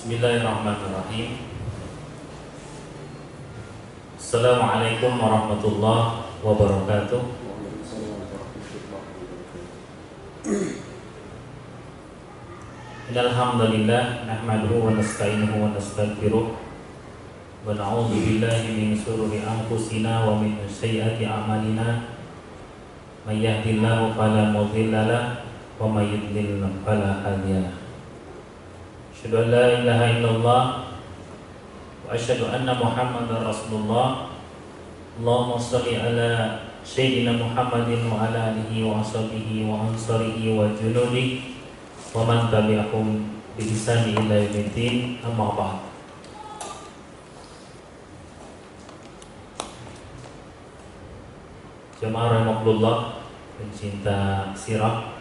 Bismillahirrahmanirrahim. Assalamualaikum warahmatullahi wabarakatuh. Innal hamdalillah nahmaduhu wa nasta'inuhu wa nastaghfiruh wa na'udzu billahi min shururi anfusina wa min sayyiati a'malina. May yahdihillahu fala mudilla lahu wa may yudlil fala hadiya lahu. Asyhadu an la ilaha illallah wa asyhadu anna Muhammadar Rasulullah. Allahumma shalli ala sayyidina Muhammadin wa ala alihi wa sahbihi wa ansarihi wa junudihi wa man tabi'ahum bi ihsan ila yaumiddin. Amma ba'd. Jamaah rahimakumullah, pencinta sirah,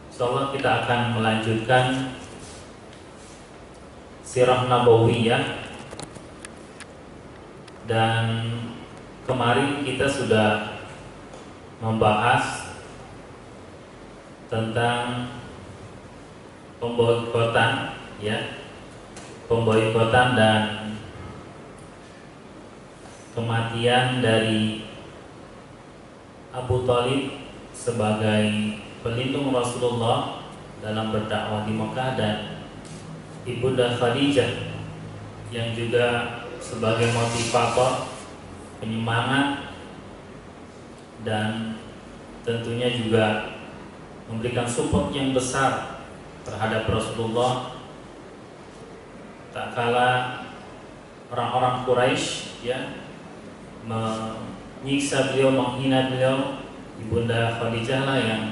insyaallah kita akan melanjutkan sirah nabawiyah. Dan kemarin kita sudah membahas tentang pemboikotan, pemboikotan dan kematian dari Abu Thalib sebagai pelindung Rasulullah dalam berdakwah di Mekah, dan Ibunda Khadijah yang juga sebagai motivator, penyemangat, dan tentunya juga memberikan support yang besar terhadap Rasulullah tak kala orang-orang Quraisy menyiksa beliau, menghina beliau. Ibunda Khadijah lah yang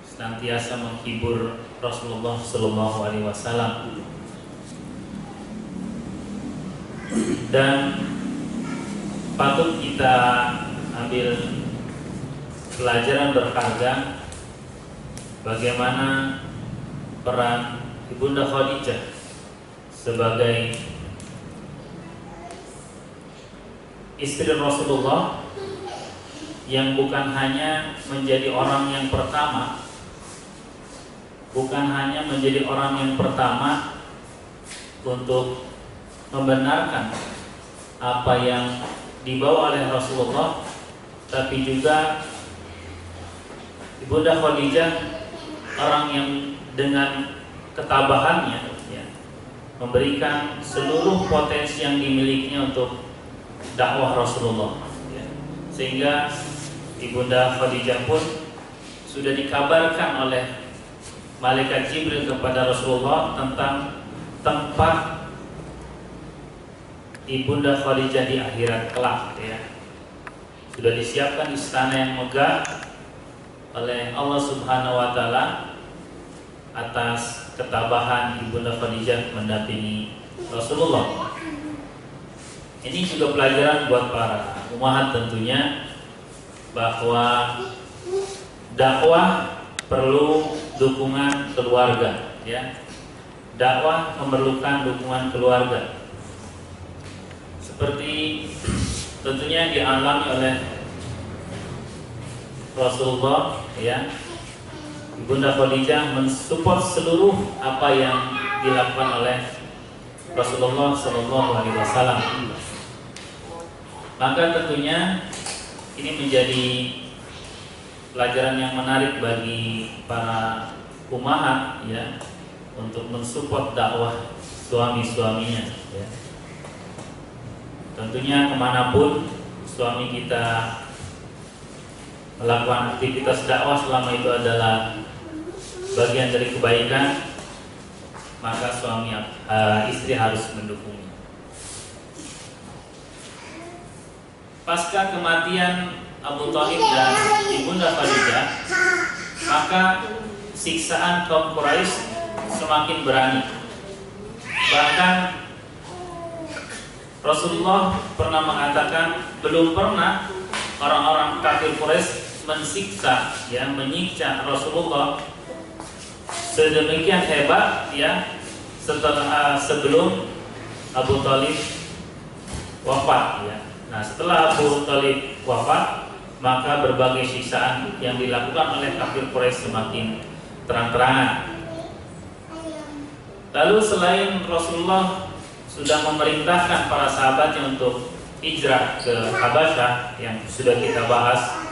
senantiasa menghibur Rasulullah Shallallahu Alaihi Wasallam. Dan patut kita ambil pelajaran berharga bagaimana peran Ibunda Khadijah sebagai istri Rasulullah yang bukan hanya menjadi orang yang pertama, untuk membenarkan apa yang dibawa oleh Rasulullah, tapi juga Ibunda Khadijah orang yang dengan ketabahannya memberikan seluruh potensi yang dimilikinya untuk dakwah Rasulullah, sehingga Ibunda Khadijah pun sudah dikabarkan oleh malaikat Jibril kepada Rasulullah tentang tempat Ibunda Khadijah di akhirat kelak, sudah disiapkan istana yang megah oleh Allah Subhanahu wa taala atas ketabahan Ibunda Khadijah mendampingi Rasulullah. Ini juga pelajaran buat para ummahat tentunya, bahwa dakwah perlu dukungan keluarga, dakwah memerlukan dukungan keluarga. Seperti tentunya dialami oleh Rasulullah, Ibunda Khadijah mensupport seluruh apa yang dilakukan oleh Rasulullah Shallallahu Alaihi Wasallam. Maka tentunya ini menjadi pelajaran yang menarik bagi para ummahat, untuk mensupport dakwah suami-suaminya. Tentunya kemanapun suami kita melakukan aktivitas dakwah, selama itu adalah bagian dari kebaikan, maka istri harus mendukungnya. Pasca kematian Abu Thalib dan Ibunda Khadijah, maka siksaan kaum Quraisy semakin berani. Bahkan Rasulullah pernah mengatakan belum pernah orang-orang kafir Quraisy menyiksa Rasulullah sedemikian hebat, sebelum Abu Thalib wafat. Nah, setelah Abu Thalib wafat, maka berbagai siksaan yang dilakukan oleh kafir Quraisy semakin terang-terangan. Lalu selain Rasulullah sudah memerintahkan para sahabatnya untuk hijrah ke Habasyah yang sudah kita bahas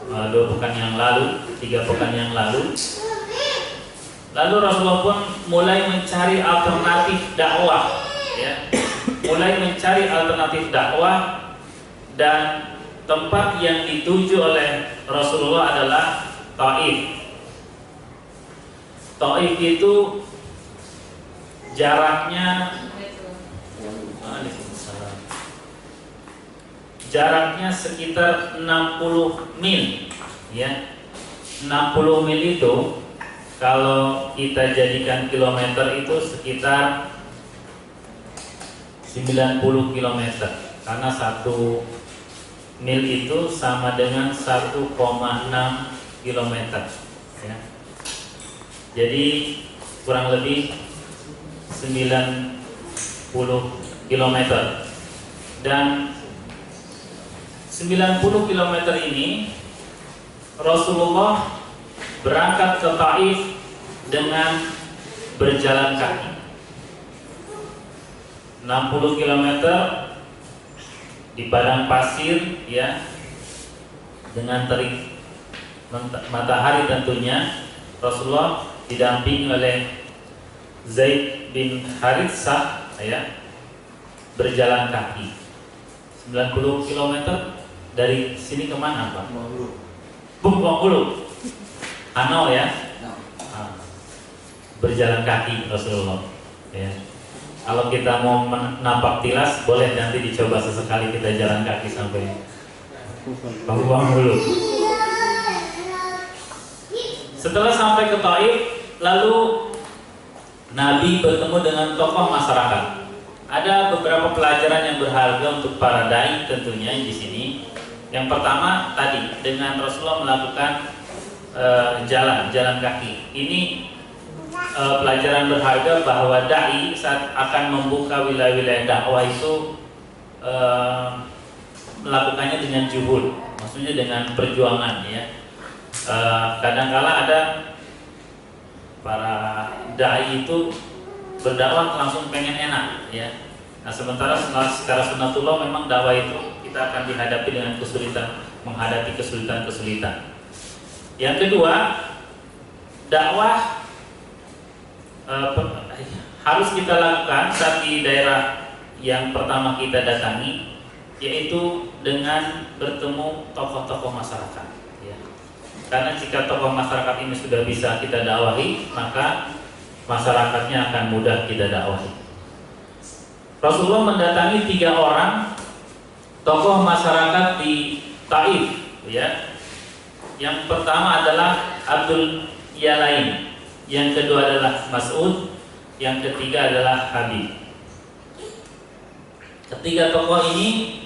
2 pekan yang lalu, 3 pekan yang lalu. Lalu Rasulullah pun mulai mencari alternatif dakwah, ya. Mulai mencari alternatif dakwah, dan tempat yang dituju oleh Rasulullah adalah Taif. Taif itu jaraknya sekitar 60 mil, ya. 60 mil itu kalau kita jadikan kilometer itu sekitar 90 kilometer, karena 1 mil itu sama dengan 1,6 kilometer, ya. Jadi kurang lebih 90 kilometer. Dan 90 kilometer ini Rasulullah berangkat ke Taif dengan berjalan kaki. 60 kilometer di padang pasir, ya, dengan terik matahari tentunya. Rasulullah didampingi oleh Zaid bin Haritsah, ya, berjalan kaki 90 kilometer. Dari sini kemana, Pak? Bengkulu, Hanau, ya. Berjalan kaki Rasulullah, ya. Kalau kita mau menapak tilas, boleh nanti dicoba sesekali kita jalan kaki sampai Bengkulu. Setelah sampai ke Taif, lalu Nabi bertemu dengan tokoh masyarakat. Ada beberapa pelajaran yang berharga untuk para dai tentunya di sini. Yang pertama tadi, dengan Rasulullah melakukan jalan kaki. Ini pelajaran berharga bahwa dai saat akan membuka wilayah-wilayah dakwah itu melakukannya dengan juhud, maksudnya dengan perjuangan, ya. Kadangkala ada para dai itu berdakwah langsung pengen enak, ya. Nah, sementara secara sunatullah memang dakwah itu kita akan dihadapi dengan kesulitan, menghadapi kesulitan-kesulitan. Yang kedua, dakwah harus kita lakukan saat di daerah yang pertama kita datangi, yaitu dengan bertemu tokoh-tokoh masyarakat, ya. Karena jika tokoh masyarakat ini sudah bisa kita dakwahi, maka masyarakatnya akan mudah kita dakwahi. Rasulullah mendatangi 3 orang tokoh masyarakat di Taif, ya. Yang pertama adalah Abdul Yalain, yang kedua adalah Mas'ud, yang ketiga adalah Habib. Ketiga tokoh ini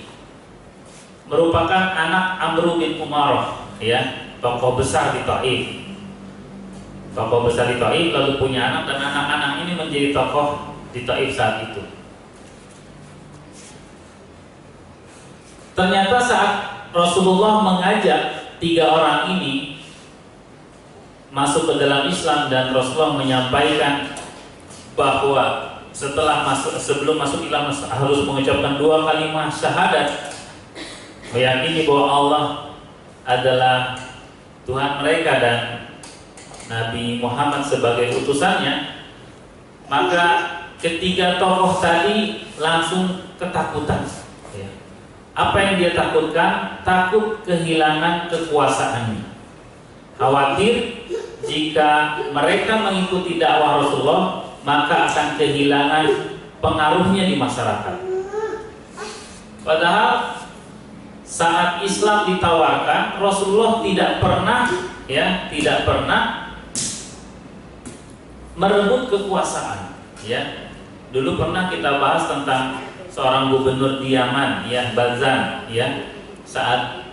merupakan anak Amr bin Umarah, ya, tokoh besar di Taif. Tokoh besar di Taif lalu punya anak, dan anak-anak ini menjadi tokoh di Taif saat itu. Ternyata saat Rasulullah mengajak 3 orang ini masuk ke dalam Islam, dan Rasulullah menyampaikan bahwa sebelum masuk Islam harus mengucapkan 2 kalimat syahadat, meyakini bahwa Allah adalah Tuhan mereka dan Nabi Muhammad sebagai utusannya, maka ketiga tokoh tadi langsung ketakutan. Apa yang dia takutkan? Takut kehilangan kekuasaannya. Khawatir jika mereka mengikuti dakwah Rasulullah, maka akan kehilangan pengaruhnya di masyarakat. Padahal saat Islam ditawarkan, Rasulullah tidak pernah merebut kekuasaan, ya. Dulu pernah kita bahas tentang seorang gubernur di Yaman, ya, Bazan, ya. Saat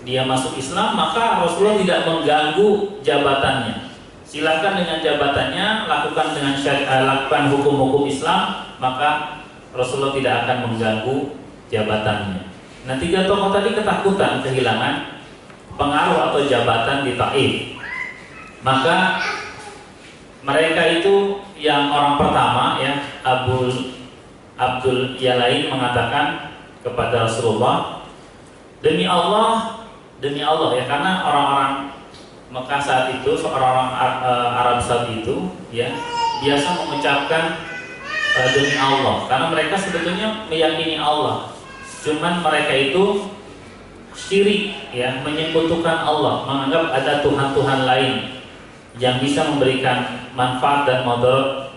dia masuk Islam, maka Rasulullah tidak mengganggu jabatannya. Silakan dengan jabatannya, lakukan hukum-hukum Islam, maka Rasulullah tidak akan mengganggu jabatannya. Nah, 3 tokoh tadi ketakutan kehilangan pengaruh atau jabatan di Taif. Maka mereka itu yang orang pertama ya, Abdul Yalain mengatakan kepada Rasulullah, demi Allah ya, karena orang-orang Mekah saat itu, orang-orang Arab saat itu ya, biasa mengucapkan demi Allah, karena mereka sebetulnya meyakini Allah, cuman mereka itu syirik ya, menyekutukan Allah, menganggap ada Tuhan-Tuhan lain yang bisa memberikan manfaat dan mudarat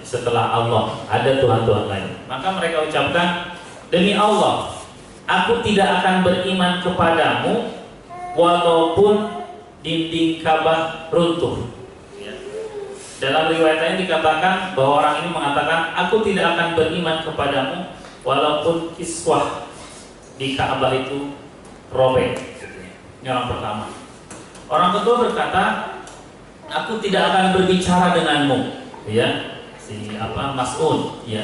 setelah Allah, ada Tuhan-Tuhan lain. Maka mereka ucapkan, demi Allah, aku tidak akan beriman kepadamu walaupun dinding Ka'bah runtuh. Dalam riwayat lain dikatakan bahwa orang ini mengatakan, aku tidak akan beriman kepadamu walaupun kiswah di Ka'bah itu robek. Ini orang pertama. Orang kedua berkata, aku tidak akan berbicara denganmu, ya, Mas'ud, ya.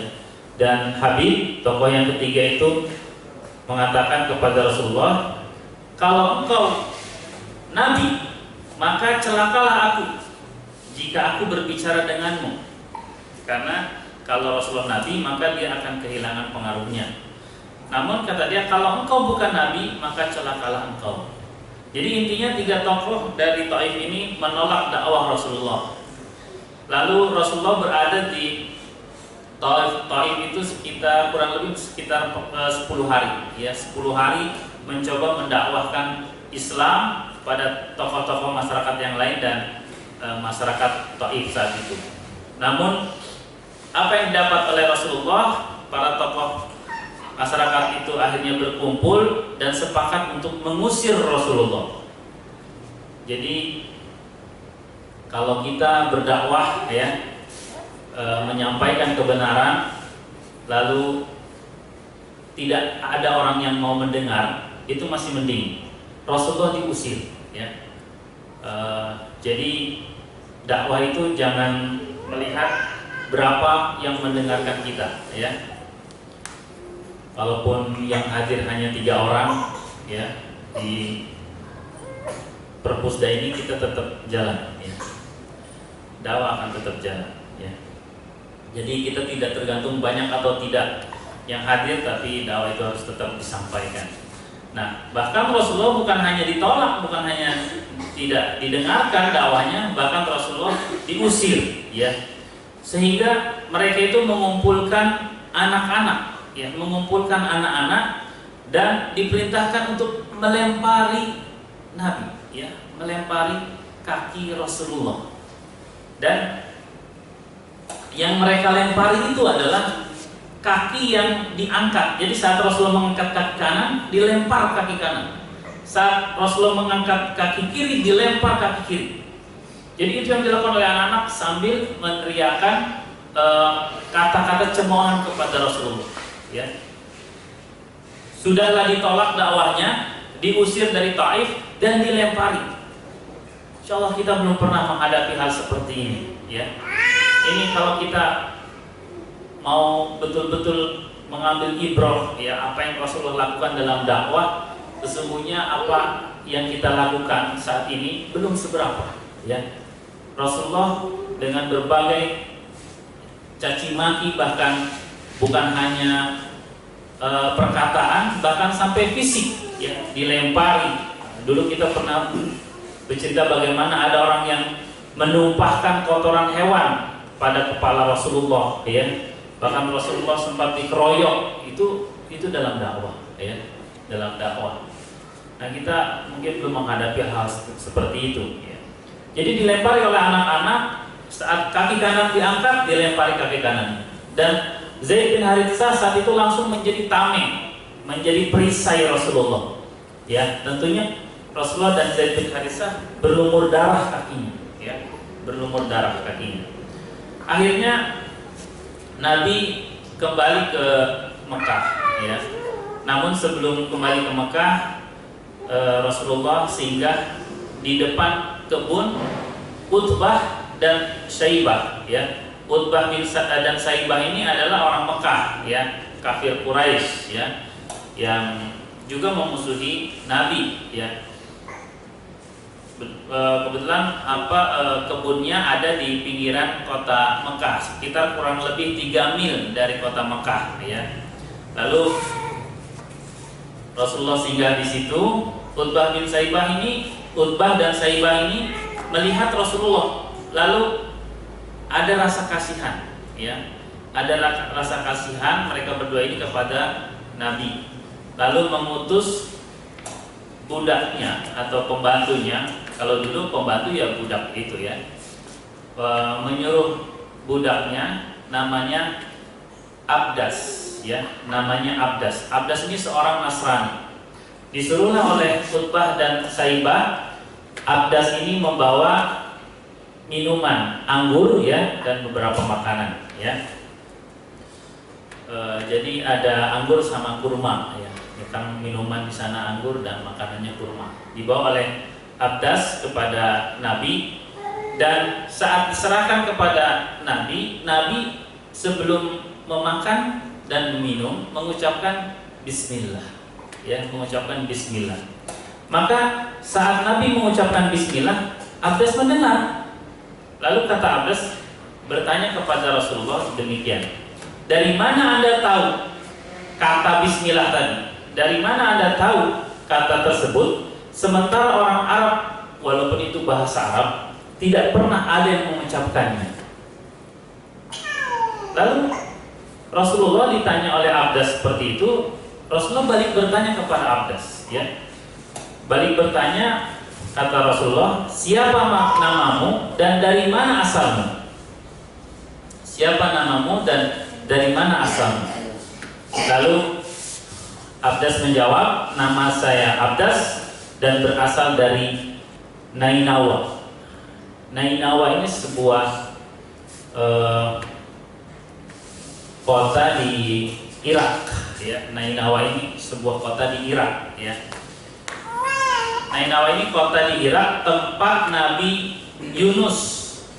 Dan Habib, tokoh yang ketiga itu mengatakan kepada Rasulullah, kalau engkau Nabi, maka celakalah aku jika aku berbicara denganmu, karena kalau Rasulullah Nabi maka dia akan kehilangan pengaruhnya. Namun kata dia, kalau engkau bukan Nabi maka celakalah engkau. Jadi intinya tiga tokoh dari Taif ini menolak dakwah Rasulullah. Lalu Rasulullah berada di Taif itu kurang lebih sekitar 10 hari, ya, 10 hari mencoba mendakwahkan Islam pada tokoh-tokoh masyarakat yang lain dan masyarakat Taif saat itu. Namun apa yang didapat oleh Rasulullah, para tokoh masyarakat itu akhirnya berkumpul dan sepakat untuk mengusir Rasulullah. Jadi kalau kita berdakwah ya, menyampaikan kebenaran lalu tidak ada orang yang mau mendengar, itu masih mending. Rasulullah diusir ya. Jadi dakwah itu jangan melihat berapa yang mendengarkan kita ya. Walaupun yang hadir hanya 3 orang ya, di Perpusda ini kita tetap jalan ya. Dakwah akan tetap jalan ya. Jadi kita tidak tergantung banyak atau tidak yang hadir, tapi dakwah itu harus tetap disampaikan. Nah, bahkan Rasulullah bukan hanya ditolak, bukan hanya tidak didengarkan dakwahnya, bahkan Rasulullah diusir ya. Sehingga mereka itu mengumpulkan anak-anak ya, mengumpulkan anak-anak dan diperintahkan untuk melempari Nabi ya, melempari kaki Rasulullah. Dan yang mereka lempari itu adalah kaki yang diangkat. Jadi saat Rasulullah mengangkat kaki kanan, dilempar kaki kanan. Saat Rasulullah mengangkat kaki kiri, dilempar kaki kiri. Jadi itu yang dilakukan oleh anak-anak sambil meneriakkan kata-kata cemoohan kepada Rasulullah ya. Sudahlah ditolak dakwahnya, diusir dari Taif dan dilempari. Insyaallah kita belum pernah menghadapi hal seperti ini ya. Ini kalau kita mau betul-betul mengambil ibrah ya, apa yang Rasulullah lakukan dalam dakwah, sesungguhnya apa yang kita lakukan saat ini belum seberapa ya. Rasulullah dengan berbagai caci maki, bahkan bukan hanya perkataan, bahkan sampai fisik ya, dilempari. Dulu kita pernah bercerita bagaimana ada orang yang menumpahkan kotoran hewan pada kepala Rasulullah ya. Bahkan Rasulullah sempat dikeroyok. Itu dalam dakwah ya, dalam dakwah. Nah, kita mungkin belum menghadapi hal seperti itu ya. Jadi dilempari oleh anak-anak, saat kaki kanan diangkat dilempari kaki kanan. Dan Zaid bin Haritsah saat itu langsung menjadi tameng, menjadi perisai Rasulullah. Ya, tentunya Rasulullah dan Zaid bin Haritsah berlumur darah kakinya, ya, berlumur darah kakinya. Akhirnya Nabi kembali ke Mekah, ya. Namun sebelum kembali ke Mekah, Rasulullah singgah di depan kebun Utbah dan Syaibah, ya. Utbah dan Syaibah ini adalah orang Mekah, ya, kafir Quraisy, ya, yang juga memusuhi Nabi, ya. Kebetulan kebunnya ada di pinggiran kota Mekah, sekitar kurang lebih 3 mil dari kota Mekah ya. Lalu Rasulullah singgah di situ. Utbah dan Saibah ini melihat Rasulullah, lalu ada rasa kasihan ya. Ada rasa kasihan mereka berdua ini kepada Nabi. Lalu mengutus budaknya atau pembantunya, kalau dulu pembantu ya budak itu ya, menyuruh budaknya namanya Abdas ya, namanya Abdas. Abdas ini seorang Nasrani. Disuruhlah oleh Utbah dan Saibah Abdas ini membawa minuman anggur ya dan beberapa makanan ya. Jadi ada anggur sama kurma ya. Kan minuman di sana anggur dan makanannya kurma. Dibawa oleh Abdas kepada Nabi, dan saat diserahkan kepada Nabi, Nabi sebelum memakan dan meminum mengucapkan Bismillah ya, mengucapkan Bismillah. Maka saat Nabi mengucapkan Bismillah, Abdas mendengar. Lalu kata Abdas bertanya kepada Rasulullah demikian, dari mana Anda tahu kata Bismillah tadi? Dari mana Anda tahu kata tersebut? Sementara orang Arab, walaupun itu bahasa Arab, tidak pernah ada yang mengucapkannya. Lalu Rasulullah ditanya oleh Abdas seperti itu. Rasulullah balik bertanya kepada Abdas ya. Balik bertanya, kata Rasulullah, siapa namamu dan dari mana asalmu? Siapa namamu dan dari mana asalmu? Lalu Abdas menjawab, nama saya Abdas dan berasal dari Nainawa. Nainawa ini sebuah kota di Irak ya. Nainawa ini sebuah kota di Irak ya. Nainawa ini kota di Irak, tempat Nabi Yunus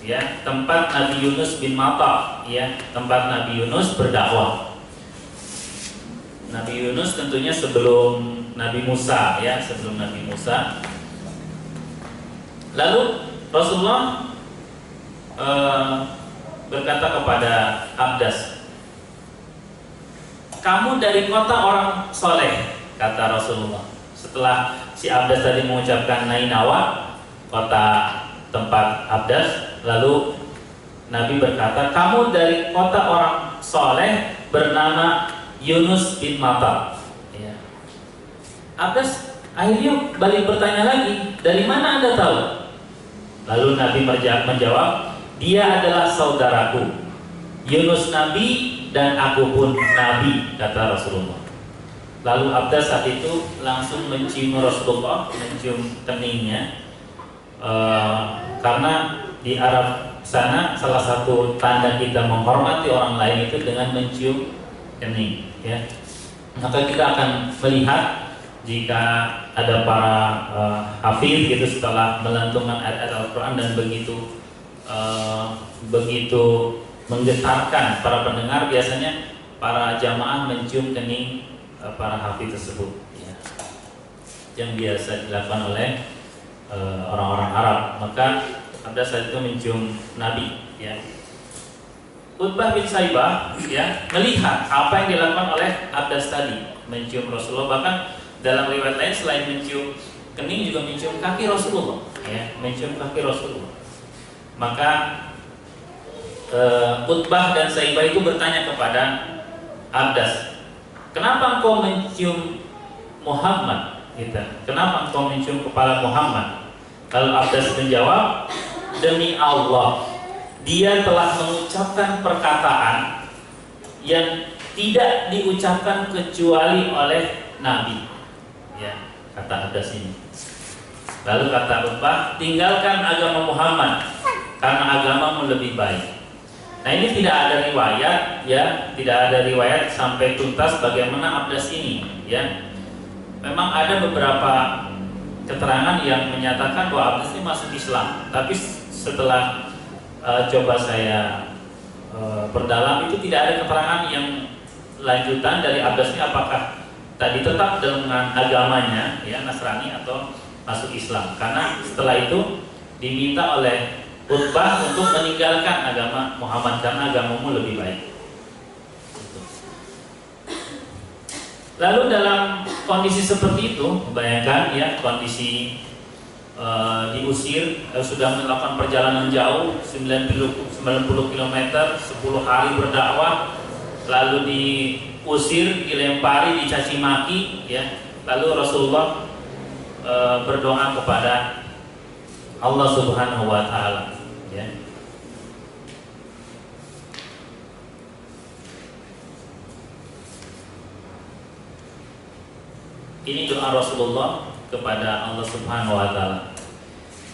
ya, tempat Nabi Yunus bin Matta ya, tempat Nabi Yunus berdakwah. Nabi Yunus tentunya sebelum Nabi Musa ya, sebelum Nabi Musa. Lalu Rasulullah berkata kepada Abdas, kamu dari kota orang soleh, kata Rasulullah. Setelah si Abdas tadi mengucapkan Nainawa, kota tempat Abdas, lalu Nabi berkata, kamu dari kota orang soleh bernama Yunus bin Matta ya. Abdas akhirnya balik bertanya lagi, dari mana Anda tahu? Lalu Nabi menjawab, dia adalah saudaraku. Yunus Nabi dan aku pun Nabi, kata Rasulullah. Lalu Abdas saat itu langsung mencium Rasulullah, mencium keningnya, karena di Arab sana salah satu tanda kita menghormati orang lain itu dengan mencium kening ya. Maka kita akan melihat jika ada para hafiz gitu setelah melantunkan ayat-ayat Al-Quran dan begitu menggetarkan para pendengar, biasanya para jamaah mencium kening para hafiz tersebut ya, yang biasa dilakukan oleh orang-orang Arab. Maka Abdas saat itu mencium Nabi ya. Utbah bin Saibah ya melihat apa yang dilakukan oleh Abdas tadi, mencium Rasulullah. Bahkan dalam riwayat lain selain mencium kening juga mencium kaki Rasulullah ya, mencium kaki Rasulullah. Maka Utbah dan Saibah itu bertanya kepada Abdas, kenapa engkau mencium Muhammad? Gitu. Kenapa engkau mencium kepala Muhammad? Kalau Abdas menjawab, demi Allah, dia telah mengucapkan perkataan yang tidak diucapkan kecuali oleh Nabi ya, kata Abdas ini. Lalu kata Utbah, tinggalkan agama Muhammad karena agamamu lebih baik. Nah, ini tidak ada riwayat ya, tidak ada riwayat sampai tuntas bagaimana Abdas ini ya. Memang ada beberapa keterangan yang menyatakan bahwa Abdas ini masuk Islam, tapi setelah coba saya perdalam, itu tidak ada keterangan yang lanjutan dari Abdas ini apakah tadi tetap dengan agamanya ya Nasrani atau masuk Islam, karena setelah itu diminta oleh Utbah untuk meninggalkan agama Muhammad karena agamamu lebih baik. Lalu dalam kondisi seperti itu, bayangkan ya kondisi diusir, sudah melakukan perjalanan jauh 90 km, 10 hari berdakwah, lalu diusir, dilempari, dicaci maki, ya. Lalu Rasulullah berdoa kepada Allah Subhanahu wa taala, ya. Ini doa Rasulullah kepada Allah Subhanahu wa taala.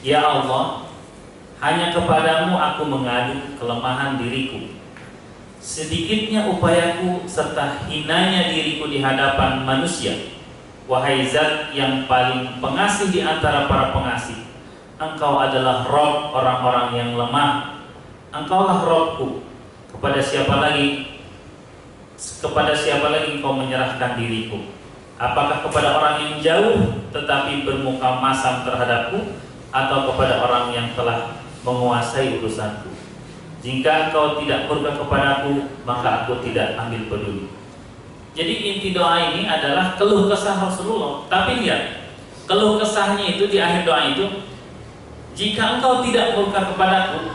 Ya Allah, hanya kepadamu aku mengadu kelemahan diriku. Sedikitnya upayaku serta hinanya diriku di hadapan manusia. Wahai Zat yang paling pengasih di antara para pengasih, Engkau adalah Rabb orang-orang yang lemah. Engkaulah Rabbku. Kepada siapa lagi Engkau menyerahkan diriku? Apakah kepada orang yang jauh tetapi bermuka masam terhadapku, atau kepada orang yang telah menguasai urusanku? Jika Engkau tidak murka kepadaku, maka aku tidak ambil peduli. Jadi inti doa ini adalah keluh kesah Rasulullah. Tapi lihat, keluh kesahnya itu di akhir doa itu, jika Engkau tidak murka kepadaku,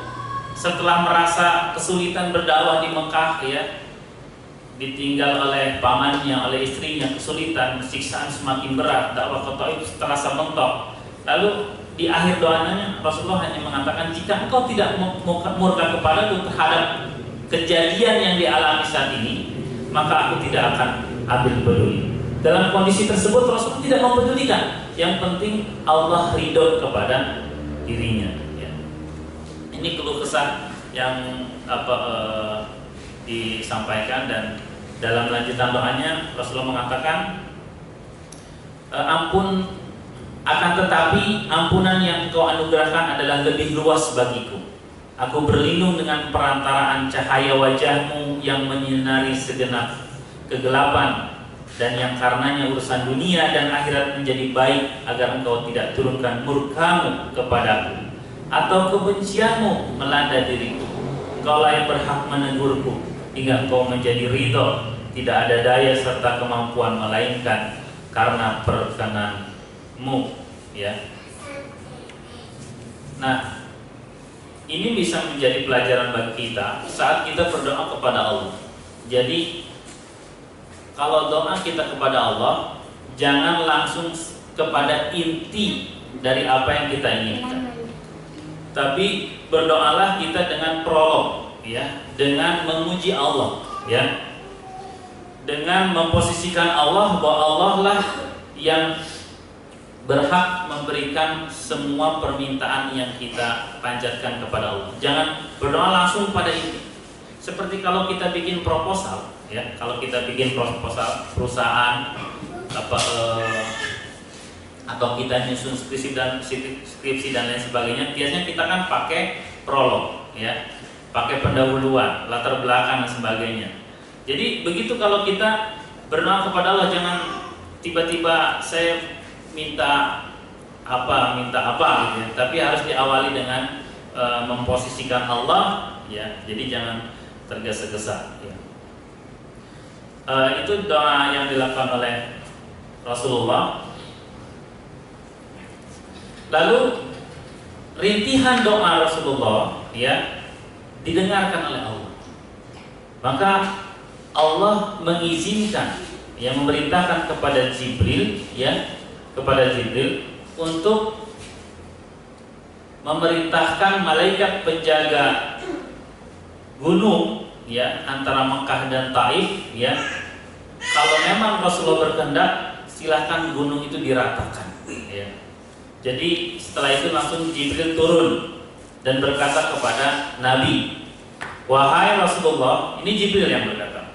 setelah merasa kesulitan berdakwah di Mekah, ya, ditinggal oleh pamannya, oleh istrinya, kesulitan, siksaan semakin berat, dakwah ke Taif terasa mentok. Lalu di akhir doanya Rasulullah hanya mengatakan, jika Engkau tidak murka kepadaku terhadap kejadian yang dialami saat ini, maka aku tidak akan ambil peduli. Dalam kondisi tersebut Rasulullah tidak mempedulikan. Yang penting Allah ridho kepada dirinya, ya. Ini keluh kesah yang disampaikan, dan dalam lanjutan doanya Rasulullah mengatakan, ampun, akan tetapi ampunan yang Engkau anugerahkan adalah lebih luas bagiku. Aku berlindung dengan perantaraan cahaya wajahmu yang menyinari segenap kegelapan, dan yang karenanya urusan dunia dan akhirat menjadi baik, agar Engkau tidak turunkan murkamu kepadaku atau kebencianmu melanda diriku. Engkaulah yang berhak menegurku hingga Engkau menjadi ridho. Tidak ada daya serta kemampuan melainkan karena perkenanmu, ya. Nah, ini bisa menjadi pelajaran bagi kita saat kita berdoa kepada Allah. Jadi kalau doa kita kepada Allah, jangan langsung kepada inti dari apa yang kita inginkan, tapi berdoalah kita dengan prolog, ya, dengan memuji Allah, ya, dengan memposisikan Allah bahwa Allah lah yang berhak memberikan semua permintaan yang kita panjatkan kepada Allah. Jangan berdoa langsung pada inti. Seperti kalau kita bikin proposal, ya, kalau kita bikin proposal perusahaan atau kita nyusun skripsi dan lain sebagainya, biasanya kita kan pakai prolog, ya, pakai pendahuluan, latar belakang dan sebagainya. Jadi begitu kalau kita berdoa kepada Allah, jangan tiba-tiba saya minta apa gitu, ya. Tapi harus diawali dengan memposisikan Allah, ya. Jadi jangan tergesa-gesa, ya. Itu doa yang dilakukan oleh Rasulullah. Lalu rintihan doa Rasulullah, ya, didengarkan oleh Allah. Maka Allah mengizinkan, yang memerintahkan kepada Jibril, ya, kepada Jibril untuk memerintahkan malaikat penjaga gunung, ya, antara Mekah dan Taif, ya, kalau memang Rasulullah berkehendak, silahkan gunung itu diratakan, ya. Jadi setelah itu langsung Jibril turun dan berkata kepada Nabi, wahai Rasulullah, ini Jibril yang berkata,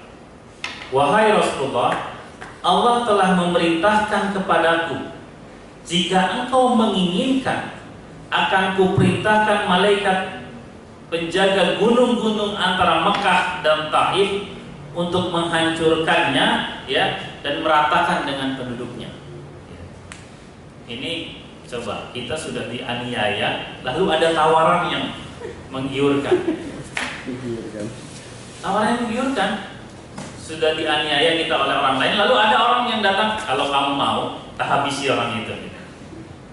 wahai Rasulullah, Allah telah memerintahkan kepadaku, jika engkau menginginkan, akan kuperintahkan malaikat penjaga gunung-gunung antara Mekah dan Taif untuk menghancurkannya, ya, dan meratakan dengan penduduknya. Ini Coba, kita sudah dianiaya, lalu ada tawaran yang menggiurkan. Tawaran yang menggiurkan. Sudah dianiaya kita oleh orang lain, lalu ada orang yang datang, kalau kamu mau, tak habisi orang itu.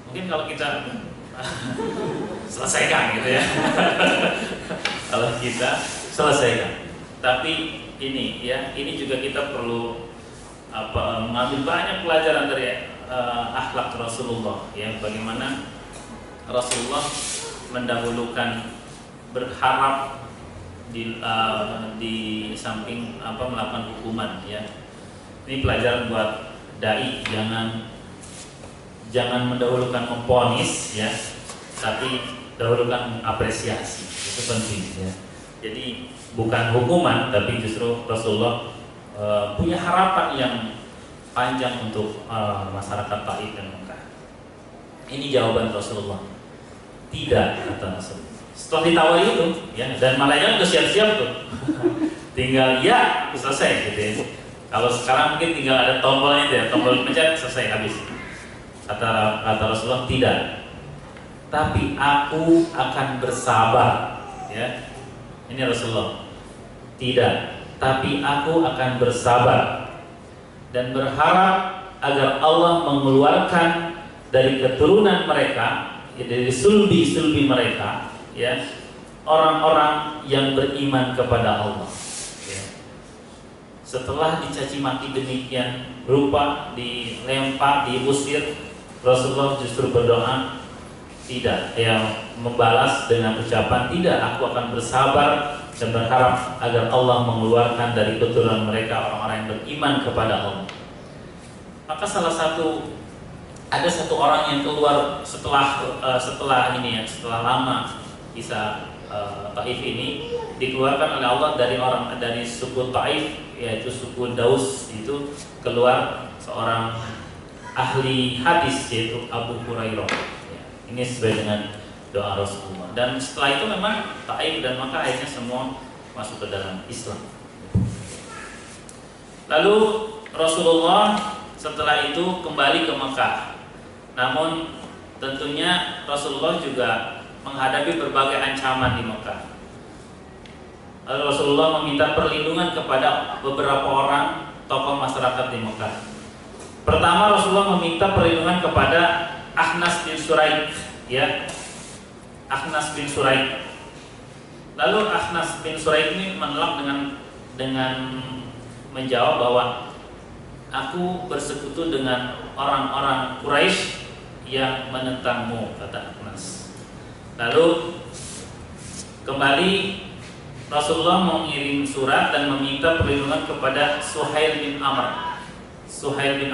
Mungkin kalau kita selesaikan gitu ya. Kalau kita selesaikan. Tapi ini ya, ini juga kita perlu mengambil banyak pelajaran dari akhlak Rasulullah ya, bagaimana Rasulullah mendahulukan berharap di samping melakukan hukuman ya. Ini pelajaran buat dai, jangan mendahulukan memponis ya, tapi dahulukan mengapresiasi, itu penting ya. Jadi bukan hukuman, tapi justru Rasulullah punya harapan yang panjang untuk masyarakat Taif dan Mekah. Ini jawaban Rasulullah. Tidak, kata Rasulullah. Setelah ditawari itu, ya, dan malaikat udah siap-siap tuh. Tinggal ya selesai gitu ya. Kalau sekarang mungkin tinggal ada tombolnya ya, tombol pencet selesai habis. Kata Rasulullah, tidak. Tapi aku akan bersabar, ya. Ini Rasulullah. Tidak, tapi aku akan bersabar dan berharap agar Allah mengeluarkan dari keturunan mereka, ya, dari sulbi mereka, ya, orang-orang yang beriman kepada Allah. Ya. Setelah dicaci maki demikian rupa, dilempar, diusir, Rasulullah justru berdoa, tidak, yang membalas dengan ucapan, tidak, aku akan bersabar dan berharap agar Allah mengeluarkan dari keturunan mereka orang-orang yang beriman kepada Allah. Maka ada satu orang yang keluar setelah ini ya, setelah lama kisah Taif ini dikeluarkan oleh Allah dari suku Taif, yaitu suku Daus. Itu keluar seorang ahli hadis, yaitu Abu Hurairah. Ya, ini sesuai dengan doa Rasulullah. Dan setelah itu memang Taif dan Makkah akhirnya semua masuk ke dalam Islam. Lalu Rasulullah setelah itu kembali ke Makkah. Namun tentunya Rasulullah juga menghadapi berbagai ancaman di Makkah. Lalu Rasulullah meminta perlindungan kepada beberapa orang tokoh masyarakat di Makkah. Pertama, Rasulullah meminta perlindungan kepada Akhnas bin Suraik, ya. Akhnas bin Suraik. Lalu Akhnas bin Suraik ini menolak dengan menjawab bahwa aku bersekutu dengan orang-orang Quraisy yang menentangmu, kata Akhnas. Lalu kembali Rasulullah mengirim surat dan meminta perlindungan kepada Suhail bin Amr. Suhail bin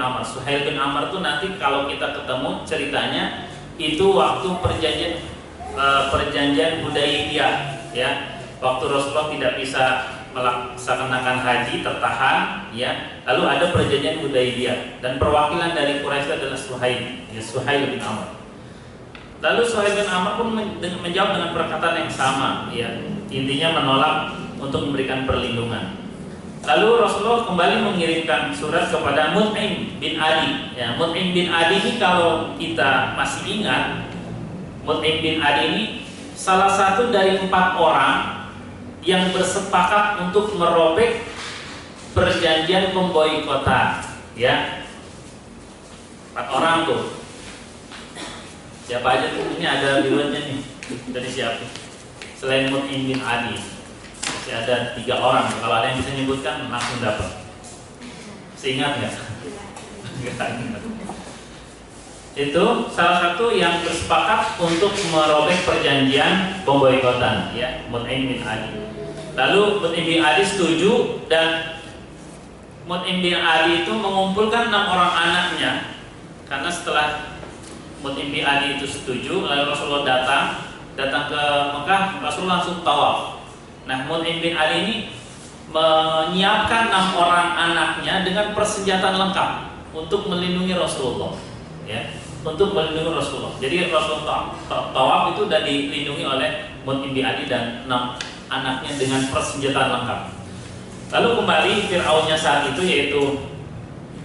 Amr itu nanti kalau kita ketemu ceritanya itu waktu perjanjian Hudaybiyah, ya. Waktu Rasulullah tidak bisa melaksanakan haji, tertahan, ya. Lalu ada perjanjian Hudaybiyah dan perwakilan dari Quraisy adalah Suhail bin Amr. Lalu Suhail bin Amr pun menjawab dengan perkataan yang sama, ya. Intinya menolak untuk memberikan perlindungan. Lalu Rasulullah kembali mengirimkan surat kepada Mut'im bin Adi. Ya, Mut'im bin Adi ini kalau kita masih ingat, Mut'im bin Adi ini salah satu dari 4 orang yang bersepakat untuk merobek perjanjian pemboikotan. Ya, 4 orang tuh. Siapa aja tuh? Ini ada bilannya nih. Dari siapa? Selain Mut'im bin Adi. Masih ada 3 orang. Kalau ada yang bisa nyebutkan langsung dapat. Seingat nggak? Itu salah satu yang bersepakat untuk merobek perjanjian pemboikotan, ya, Mut'im bin Adi. Lalu Mut'im bin Adi setuju dan Mut'im bin Adi itu mengumpulkan 6 orang anaknya. Karena setelah Mut'im bin Adi itu setuju, lalu Rasulullah datang ke Mekah, Rasulullah langsung tawaf. Nah, Mut'im bin Adi ini menyiapkan 6 orang anaknya dengan persenjataan lengkap untuk melindungi Rasulullah, ya, untuk melindungi Rasulullah. Jadi Rasulullah tawaf itu sudah dilindungi oleh Mut'im bin Adi dan 6 anaknya dengan persenjataan lengkap. Lalu kembali Fir'aunnya saat itu, yaitu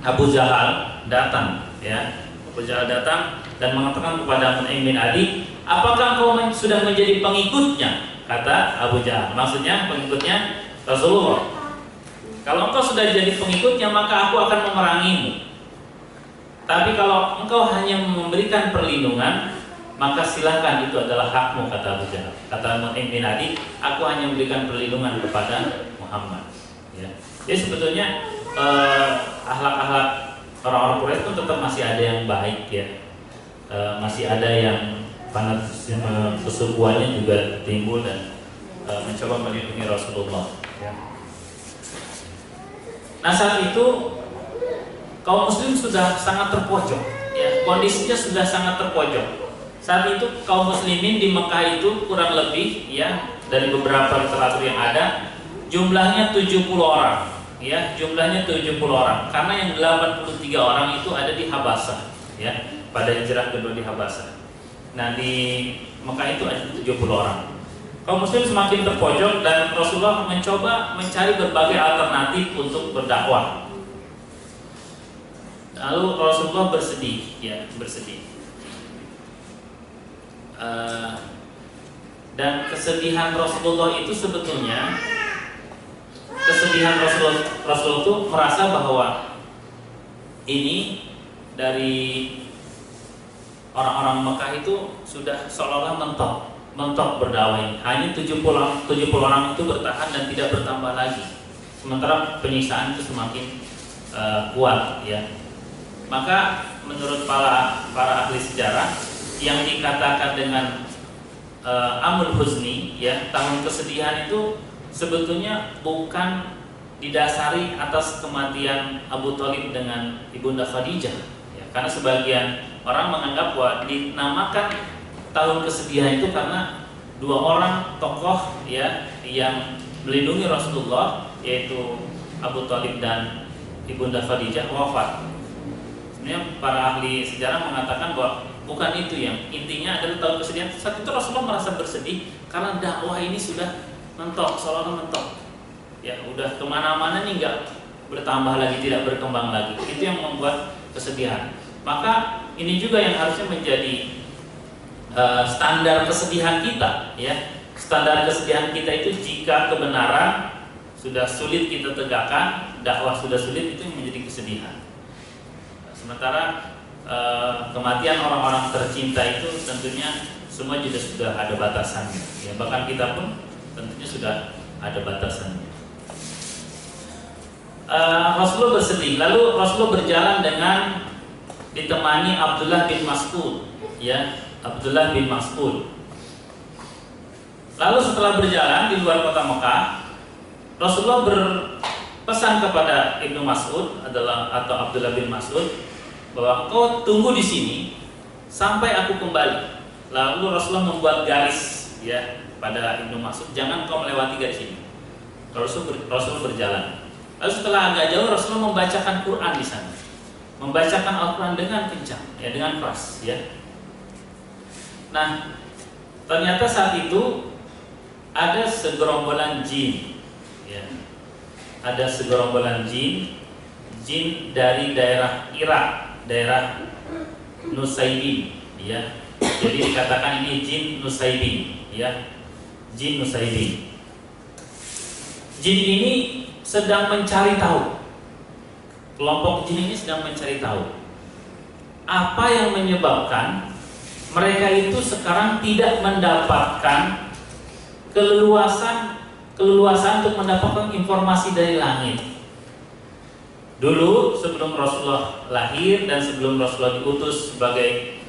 Abu Jahal, datang, ya. Abu Jahal datang dan mengatakan kepada Mut'im bin Adi, apakah engkau sudah menjadi pengikutnya? Kata Abu Jahal, maksudnya pengikutnya Rasulullah. Kalau engkau sudah jadi pengikutnya, maka aku akan memerangimu. Tapi kalau engkau hanya memberikan perlindungan, maka silakan, itu adalah hakmu, kata Abu Jahal. Kata Mut'im bin Adi, aku hanya memberikan perlindungan kepada Muhammad. Ya. Jadi sebetulnya akhlak-akhlak orang-orang Quraisy pun tetap masih ada yang baik ya. Masih ada yang fanatisme kesukuannya juga timbul dan mencoba melindungi Rasulullah. Ya. Nah saat itu kaum muslim sudah sangat terpojok, ya, kondisinya sudah sangat terpojok. Saat itu kaum muslimin di Mekah itu kurang lebih, ya, dari beberapa literatur yang ada, jumlahnya 70 orang, ya, jumlahnya 70 orang. Karena yang 83 orang itu ada di Habasah, ya, pada hijrah kedua di Habasah. Nah di Mekah itu ada 70 orang. Kaum muslim semakin terpojok dan Rasulullah mencoba mencari berbagai alternatif untuk berdakwah. Lalu Rasulullah bersedih, ya, bersedih. Dan kesedihan Rasulullah itu sebetulnya, kesedihan Rasulullah itu merasa bahwa ini dari orang-orang Mekah itu sudah seolah-olah mentok berdakwah ini. Hanya 70 orang itu bertahan dan tidak bertambah lagi. Sementara penyiksaan itu semakin kuat, ya. Maka menurut para ahli sejarah, yang dikatakan dengan Amul Huzni, ya, tahun kesedihan itu sebetulnya bukan didasari atas kematian Abu Thalib dengan Ibunda Khadijah, ya, karena sebagian orang menganggap bahwa dinamakan tahun kesedihan itu karena dua orang tokoh, ya, yang melindungi Rasulullah, yaitu Abu Thalib dan Ibunda Khadijah, wafat. Sebenarnya para ahli sejarah mengatakan bahwa bukan itu yang intinya adalah tahun kesedihan. Saat itu Rasulullah merasa bersedih karena dakwah ini sudah mentok, seolah-olah mentok, ya, udah kemana-mana nih, nggak bertambah lagi, tidak berkembang lagi. Itu yang membuat kesedihan. Maka ini juga yang harusnya menjadi standar kesedihan kita, ya. Standar kesedihan kita itu jika kebenaran sudah sulit kita tegakkan, dakwah sudah sulit, itu yang menjadi kesedihan. Sementara kematian orang-orang tercinta itu tentunya semua juga sudah ada batasannya, ya, bahkan kita pun tentunya sudah ada batasannya. Rasulullah bersedih, lalu Rasulullah berjalan dengan ditemani Abdullah bin Mas'ud, ya, Abdullah bin Mas'ud. Lalu setelah berjalan di luar kota Mekah, Rasulullah berpesan kepada Ibnu Mas'ud atau Abdullah bin Mas'ud bahwa kau tunggu di sini sampai aku kembali. Lalu Rasulullah membuat garis, ya, pada Ibnu Mas'ud, jangan kau melewati garis ini. Rasulullah berjalan. Lalu setelah agak jauh Rasulullah membacakan Quran di sana, membacakan Al-Quran dengan kencang, ya, dengan keras, ya. Nah, ternyata saat itu ada segerombolan jin, ya, ada segerombolan jin dari daerah Irak, daerah Nusaybin, ya. Jadi dikatakan ini jin Nusaybin, ya, jin Nusaybin. Jin ini sedang mencari tahu. Kelompok jin ini sedang mencari tahu apa yang menyebabkan mereka itu sekarang tidak mendapatkan keleluasan untuk mendapatkan informasi dari langit. Dulu sebelum Rasulullah lahir dan sebelum Rasulullah diutus sebagai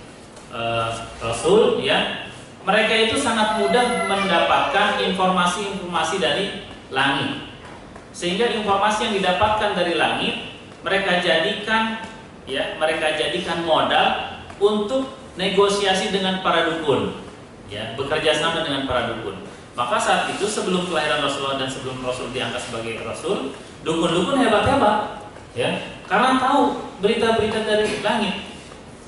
Rasul, ya, mereka itu sangat mudah mendapatkan informasi dari langit. Sehingga informasi yang didapatkan dari langit mereka jadikan modal untuk negosiasi dengan para dukun, ya, bekerja sama dengan para dukun. Maka saat itu sebelum kelahiran Rasulullah dan sebelum Rasul diangkat sebagai Rasul, dukun-dukun hebat-hebat, ya, karena tahu berita-berita dari langit.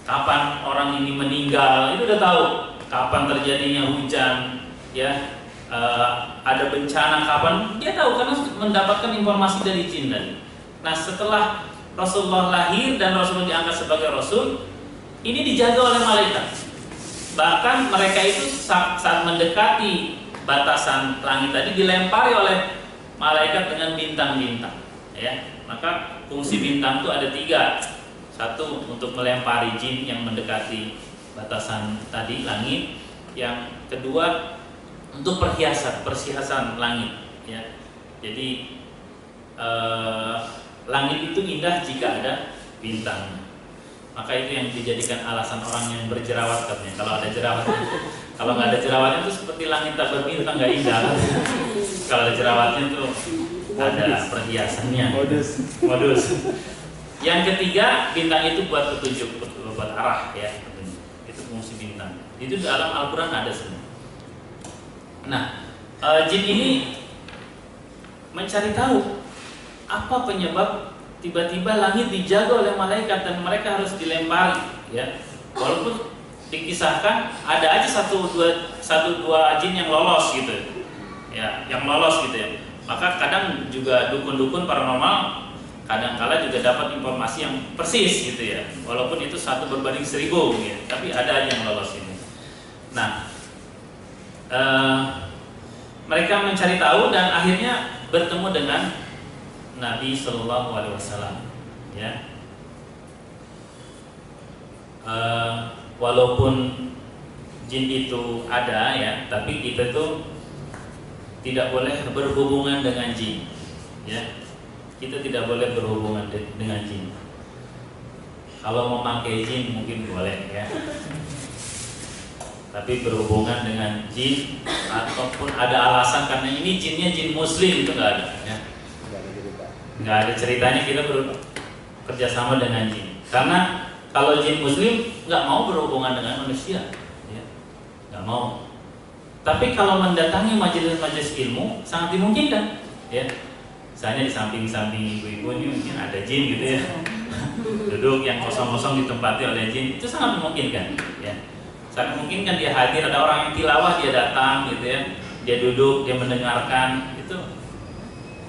Kapan orang ini meninggal, itu udah tahu. Kapan terjadinya hujan, ya, ada bencana kapan, dia tahu karena mendapatkan informasi dari jin tadi. Nah, setelah Rasulullah lahir dan Rasulullah diangkat sebagai Rasul, ini dijaga oleh malaikat. Bahkan mereka itu saat mendekati batasan langit tadi dilempari oleh malaikat dengan bintang-bintang. Ya, maka fungsi bintang itu ada 3. Satu, untuk melempari jin yang mendekati batasan tadi langit. Yang kedua, untuk perhiasan langit. Ya, jadi langit itu indah jika ada bintang. Maka itu yang dijadikan alasan orang yang berjerawat katanya. Kalau ada jerawatnya, kalau nggak ada jerawatnya itu seperti langit tak berbintang, nggak indah. Kalau ada jerawatnya tuh ada perhiasannya. Modus. Yang ketiga, bintang itu buat petunjuk, buat arah ya. Itu fungsi bintang. Itu dalam Al-Quran ada semua. Nah, jin ini mencari tahu apa penyebab tiba-tiba langit dijaga oleh malaikat dan mereka harus dilempari, ya. Walaupun dikisahkan ada aja satu dua jin yang lolos gitu, ya, yang lolos gitu ya. Maka kadang juga dukun-dukun paranormal kadang-kala juga dapat informasi yang persis gitu ya. Walaupun itu 1 berbanding 1000 gitu, tapi ada aja yang lolos ini. Nah, mereka mencari tahu dan akhirnya bertemu dengan Nabi Shallallahu Alaihi Wasallam, ya. Walaupun jin itu ada ya, tapi kita tuh tidak boleh berhubungan dengan jin, ya. Kita tidak boleh berhubungan dengan jin. Kalau memakai jin mungkin boleh ya, tapi berhubungan dengan jin ataupun ada alasan karena ini jinnya jin muslim itu nggak ada, ya. Nggak ada ceritanya kita bekerjasama dengan jin. Karena kalau jin muslim nggak mau berhubungan dengan manusia, ya. Nggak mau. Tapi kalau mendatangi majelis-majelis ilmu sangat dimungkinkan, ya. Misalnya di samping-samping ibu-ibu ini mungkin ada jin gitu ya. Duduk yang kosong-kosong ditempati oleh jin, itu sangat memungkinkan, ya. Sangat memungkinkan dia hadir, ada orang yang tilawah dia datang gitu ya. Dia duduk, dia mendengarkan, itu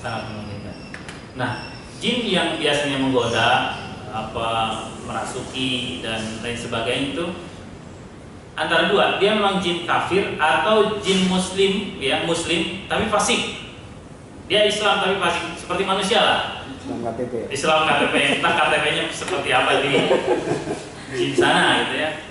sangat memungkinkan. Nah, jin yang biasanya menggoda, merasuki dan lain sebagainya itu antara 2, dia memang jin kafir atau jin muslim, ya, muslim tapi fasik. Dia Islam tapi fasik, seperti manusia lah. Islam KTP, entah KTP-nya seperti apa di jin sana gitu ya.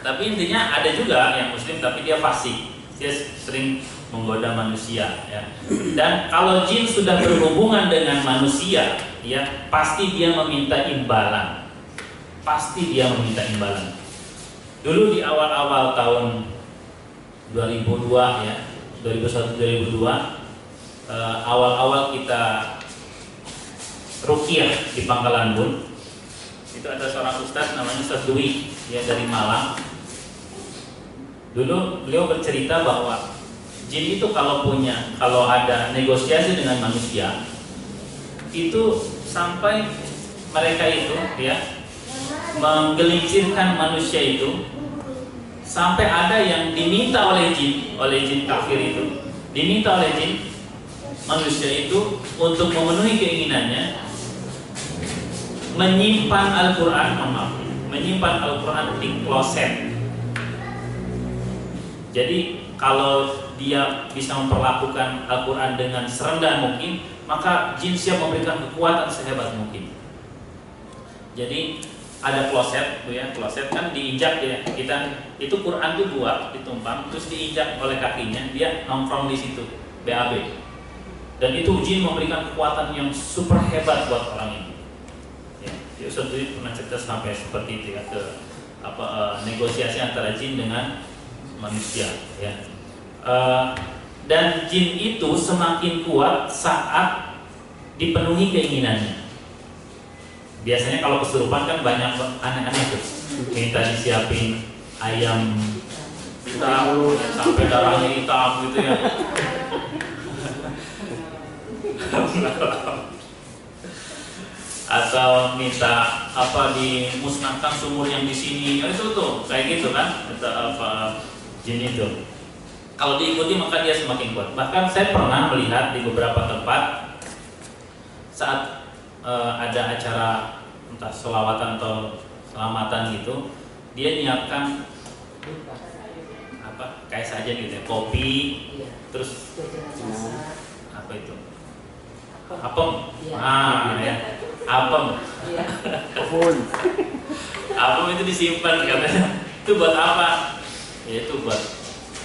Tapi intinya ada juga yang muslim tapi dia fasik. Dia sering menggoda manusia, ya. Dan kalau jin sudah berhubungan dengan manusia, ya, pasti dia meminta imbalan. Pasti dia meminta imbalan. Dulu di awal-awal tahun 2002 ya, 2001-2002, awal-awal kita ruqyah di Pangkalan Bun, itu ada seorang ustaz namanya Ustaz Dwi, ya, dari Malang. Dulu beliau bercerita bahwa jin itu kalau ada negosiasi dengan manusia, itu sampai mereka itu, ya, menggelincirkan manusia itu, sampai ada yang diminta oleh jin kafir itu, diminta oleh jin manusia itu untuk memenuhi keinginannya menyimpan Al-Quran di kloset. Jadi kalau dia bisa memperlakukan Al-Quran dengan serendah mungkin, maka jin siap memberikan kekuatan sehebat mungkin. Jadi ada kloset, ya, kloset kan diinjak ya, kita itu Quran itu 2 ditumpang, terus diinjak oleh kakinya, dia nongkrong di situ, BAB. Dan itu jin memberikan kekuatan yang super hebat buat orang ini. Ya, Ustaz Dwi pernah cerita sampai seperti itu ya, negosiasi antara jin dengan manusia, ya. Dan jin itu semakin kuat saat dipenuhi keinginannya. Biasanya kalau kesurupan kan banyak aneh-aneh tuh, minta disiapin ayam hitam sampai darahnya hitam gitu ya. Atau minta dimusnahkan sumur yang di sini, itu tuh kayak gitu kan, jin itu. Kalau diikuti maka dia semakin kuat. Bahkan saya pernah melihat di beberapa tempat saat ada acara entah selawatan atau selamatan gitu, dia nyiapkan apa kayak saja gitu ya, kopi, terus apa itu, apem, ya, apem, apem itu disimpan katanya, itu buat apa? Ya itu buat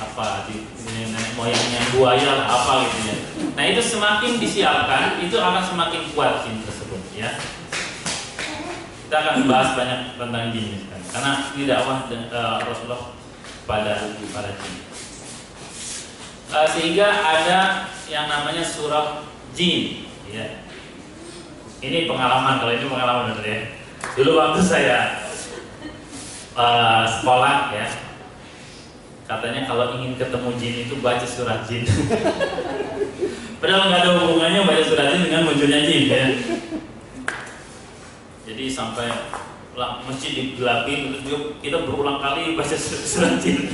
apa di nenek moyangnya buaya lah apa gitu ya. Nah itu semakin disiapkan, itu akan semakin kuat jin tersebut ya. Kita akan bahas banyak tentang jin sekarang, karena ini dakwah Rasulullah pada jin. Sehingga ada yang namanya surah jin ya. Ini pengalaman, kalau ini pengalaman benar ya. Dulu waktu saya sekolah ya, katanya kalau ingin ketemu jin itu baca surah jin. Padahal nggak ada hubungannya baca surah jin dengan munculnya jin ya. Jadi sampai masjid digelapin, kita berulang kali baca surah jin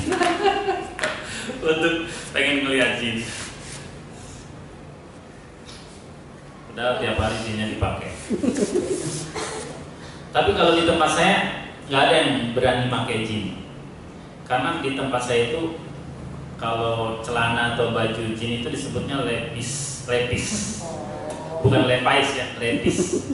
untuk pengen melihat jin. Padahal tiap hari jinnya dipakai. Tapi kalau di tempat saya nggak ada yang berani pakai jin, karena di tempat saya itu kalau celana atau baju jin itu disebutnya lepis, bukan lepais ya, lepis.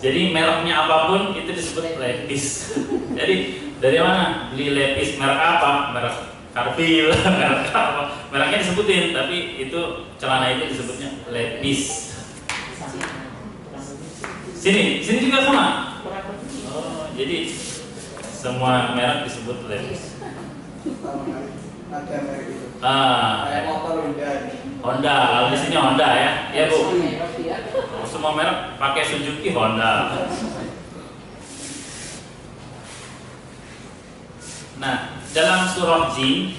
Jadi mereknya apapun itu disebut lepis. Jadi dari mana beli lepis, merek apa? Merek Karpil, merek apa? Mereknya disebutin, tapi itu celana itu disebutnya lepis. Sini juga sama. Oh, jadi semua merek disebut lepis. Ada merek itu. Kayak motor Honda, kalau di sini Honda ya, ya Bu. Semua merek pakai Suzuki Honda. Nah, dalam surah Jin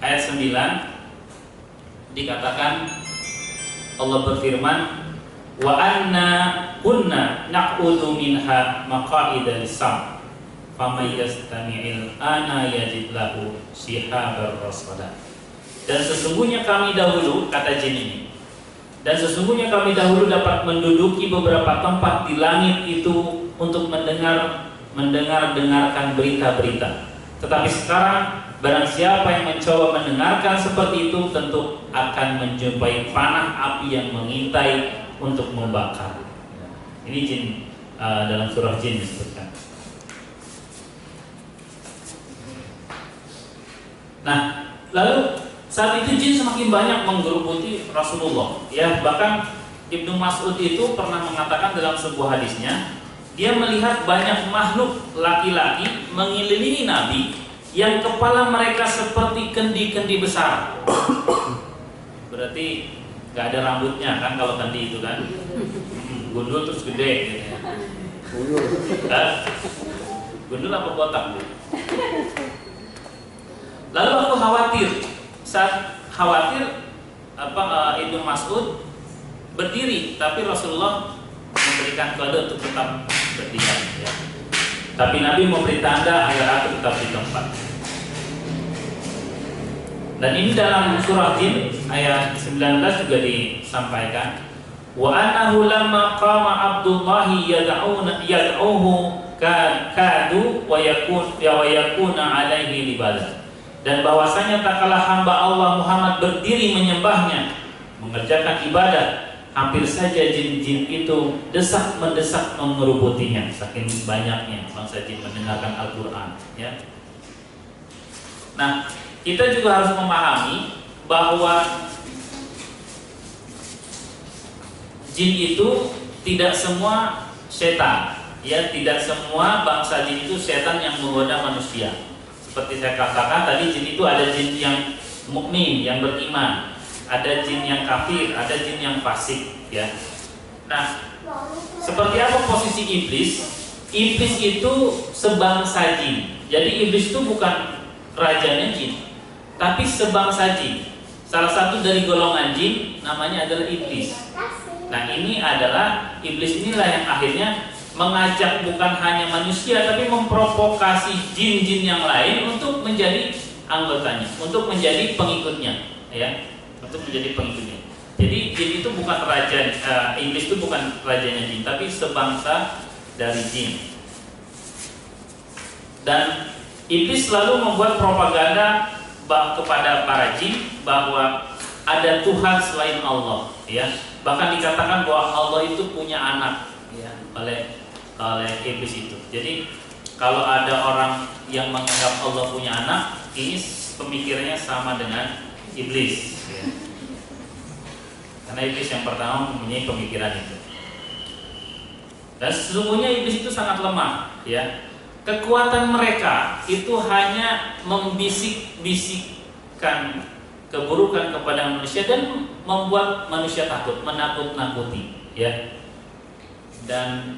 ayat 9 dikatakan Allah berfirman, wa anna kunna naq'udu minha maq'ida lis-sam faman yastami'il ana yajid lahu shihabar rasada. Dan sesungguhnya kami dahulu, kata jin ini, dan sesungguhnya kami dahulu dapat menduduki beberapa tempat di langit itu untuk mendengarkan berita-berita. Tetapi sekarang barang siapa yang mencoba mendengarkan seperti itu, tentu akan menjumpai panah api yang mengintai untuk membakar. Ini jin dalam surah jin disebutkan. Nah, lalu saat itu jin semakin banyak menggerobuti Rasulullah. Ya, bahkan Ibnu Mas'ud itu pernah mengatakan dalam sebuah hadisnya, dia melihat banyak makhluk laki-laki mengelilingi Nabi yang kepala mereka seperti kendi-kendi besar. Berarti nggak ada rambutnya kan kalau kendi itu kan? Gundul terus gede gitu ya. Gundul apa botak? Lalu aku khawatir. Saat khawatir Ibnu Mas'ud berdiri, tapi Rasulullah memberikan kode untuk tetap berdiam ya. Tapi Nabi memberi tanda agar aku tetap di tempat. Dan ini dalam surah Jin ayat 19 juga disampaikan, wa annahu lamma qama Abdullah yad'uhu kadu wa yakuna alaihi libadah. Dan bahwasanya tak kalah hamba Allah Muhammad berdiri menyembahnya, mengerjakan ibadah, hampir saja jin-jin itu mendesak mengerubutinya, saking banyaknya bangsa jin mendengarkan Al-Quran ya. Nah, kita juga harus memahami bahwa jin itu tidak semua setan ya, tidak semua bangsa jin itu setan yang menggoda manusia. Seperti saya katakan tadi, jin itu ada jin yang mukmin, yang beriman, ada jin yang kafir, ada jin yang fasik ya. Nah, seperti apa posisi iblis? Iblis itu sebangsa jin. Jadi iblis itu bukan rajanya jin, tapi sebangsa jin. Salah satu dari golongan jin namanya adalah iblis. Nah, ini adalah iblis inilah yang akhirnya mengajak bukan hanya manusia, tapi memprovokasi jin-jin yang lain untuk menjadi anggotanya, untuk menjadi pengikutnya ya, untuk menjadi pengikutnya. Jadi jin itu bukan raja, iblis itu bukan rajanya jin, tapi sebangsa dari jin. Dan iblis selalu membuat propaganda kepada para jin bahwa ada Tuhan selain Allah, ya. Bahkan dikatakan bahwa Allah itu punya anak, ya, oleh iblis itu. Jadi kalau ada orang yang menganggap Allah punya anak, ini pemikirannya sama dengan iblis, ya. Karena iblis yang pertama mempunyai pemikiran itu. Dan sesungguhnya iblis itu sangat lemah, ya. Kekuatan mereka itu hanya membisik-bisikkan keburukan kepada manusia dan membuat manusia takut, menakut-nakuti, ya. Dan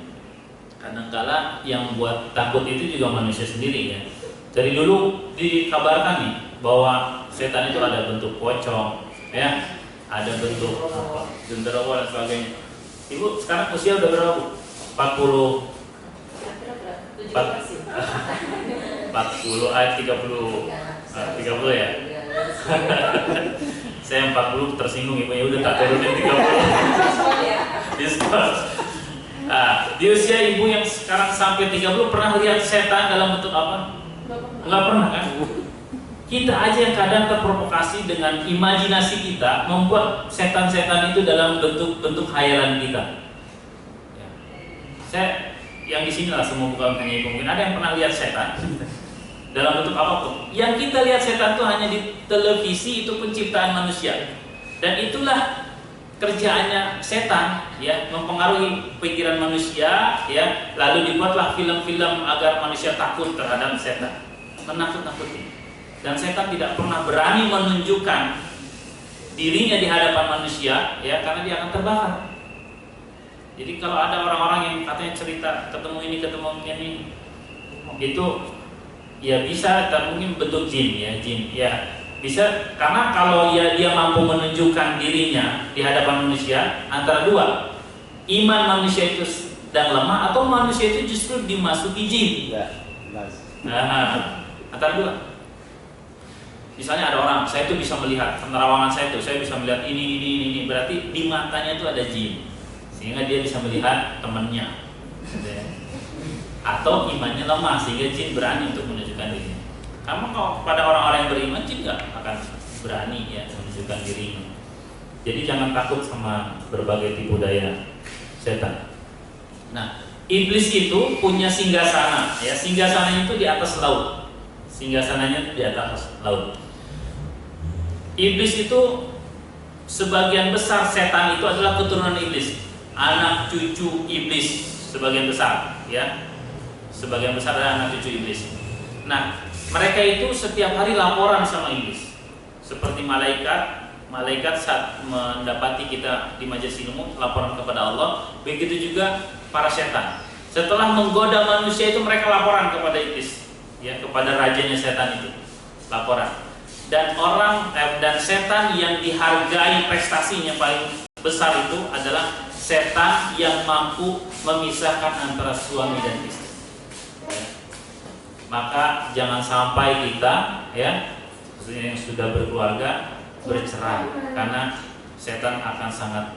kadang-kala yang buat takut itu juga manusia sendiri, ya. Dari dulu dikabarkan nih bahwa setan itu ada bentuk pocong, ya, ada bentuk genderuwo dan sebagainya. Ibu sekarang usia udah berapa, Bu? 40 ayat 30 ya. Saya 40 tersinggung, ibu ya udah tak turunin 30. Di usia ibu yang sekarang sampai 30 pernah lihat setan dalam bentuk apa? Enggak pernah kan? Kita aja yang kadang terprovokasi dengan imajinasi kita membuat setan-setan itu dalam bentuk hayalan kita. Ya. Saya yang di sini lah semua bukan hanya ibu, mungkin ada yang pernah lihat setan dalam bentuk apapun. Yang kita lihat setan itu hanya di televisi, itu penciptaan manusia. Dan itulah kerjaannya setan, ya, mempengaruhi pikiran manusia, ya. Lalu dibuatlah film-film agar manusia takut terhadap setan, menakut-nakuti. Dan setan tidak pernah berani menunjukkan dirinya di hadapan manusia, ya, karena dia akan terbakar. Jadi kalau ada orang-orang yang katanya cerita ketemu ini itu ya bisa mungkin bentuk jin, ya bisa, karena kalau dia mampu menunjukkan dirinya di hadapan manusia, antara dua, iman manusia itu sedang lemah atau manusia itu justru dimasuki jin. Nah, antara dua. Misalnya ada orang, saya itu bisa melihat penerawangan saya bisa melihat ini, berarti di matanya itu ada jin, sehingga dia bisa melihat temannya. Atau imannya lemah sehingga jin berani untuk menunjukkan dirinya. Kamu kalau pada orang-orang yang beriman, jin nggak akan berani, ya, menunjukkan dirinya. Jadi jangan takut sama berbagai tipu daya setan. Nah, iblis itu punya singgasana, ya, singgasananya itu di atas laut. Singgasananya di atas laut. Iblis itu sebagian besar setan itu adalah keturunan iblis, anak cucu iblis sebagian besar, ya. Sebagian besar adalah anak cucu iblis. Nah, mereka itu setiap hari laporan sama iblis. Seperti malaikat saat mendapati kita di majelis ilmu laporan kepada Allah, begitu juga para setan. Setelah menggoda manusia itu mereka laporan kepada iblis, ya, kepada rajanya setan itu, laporan. Dan dan setan yang dihargai prestasinya paling besar itu adalah setan yang mampu memisahkan antara suami dan istri. Maka jangan sampai kita, ya, khususnya yang sudah berkeluarga, bercerai, karena setan akan sangat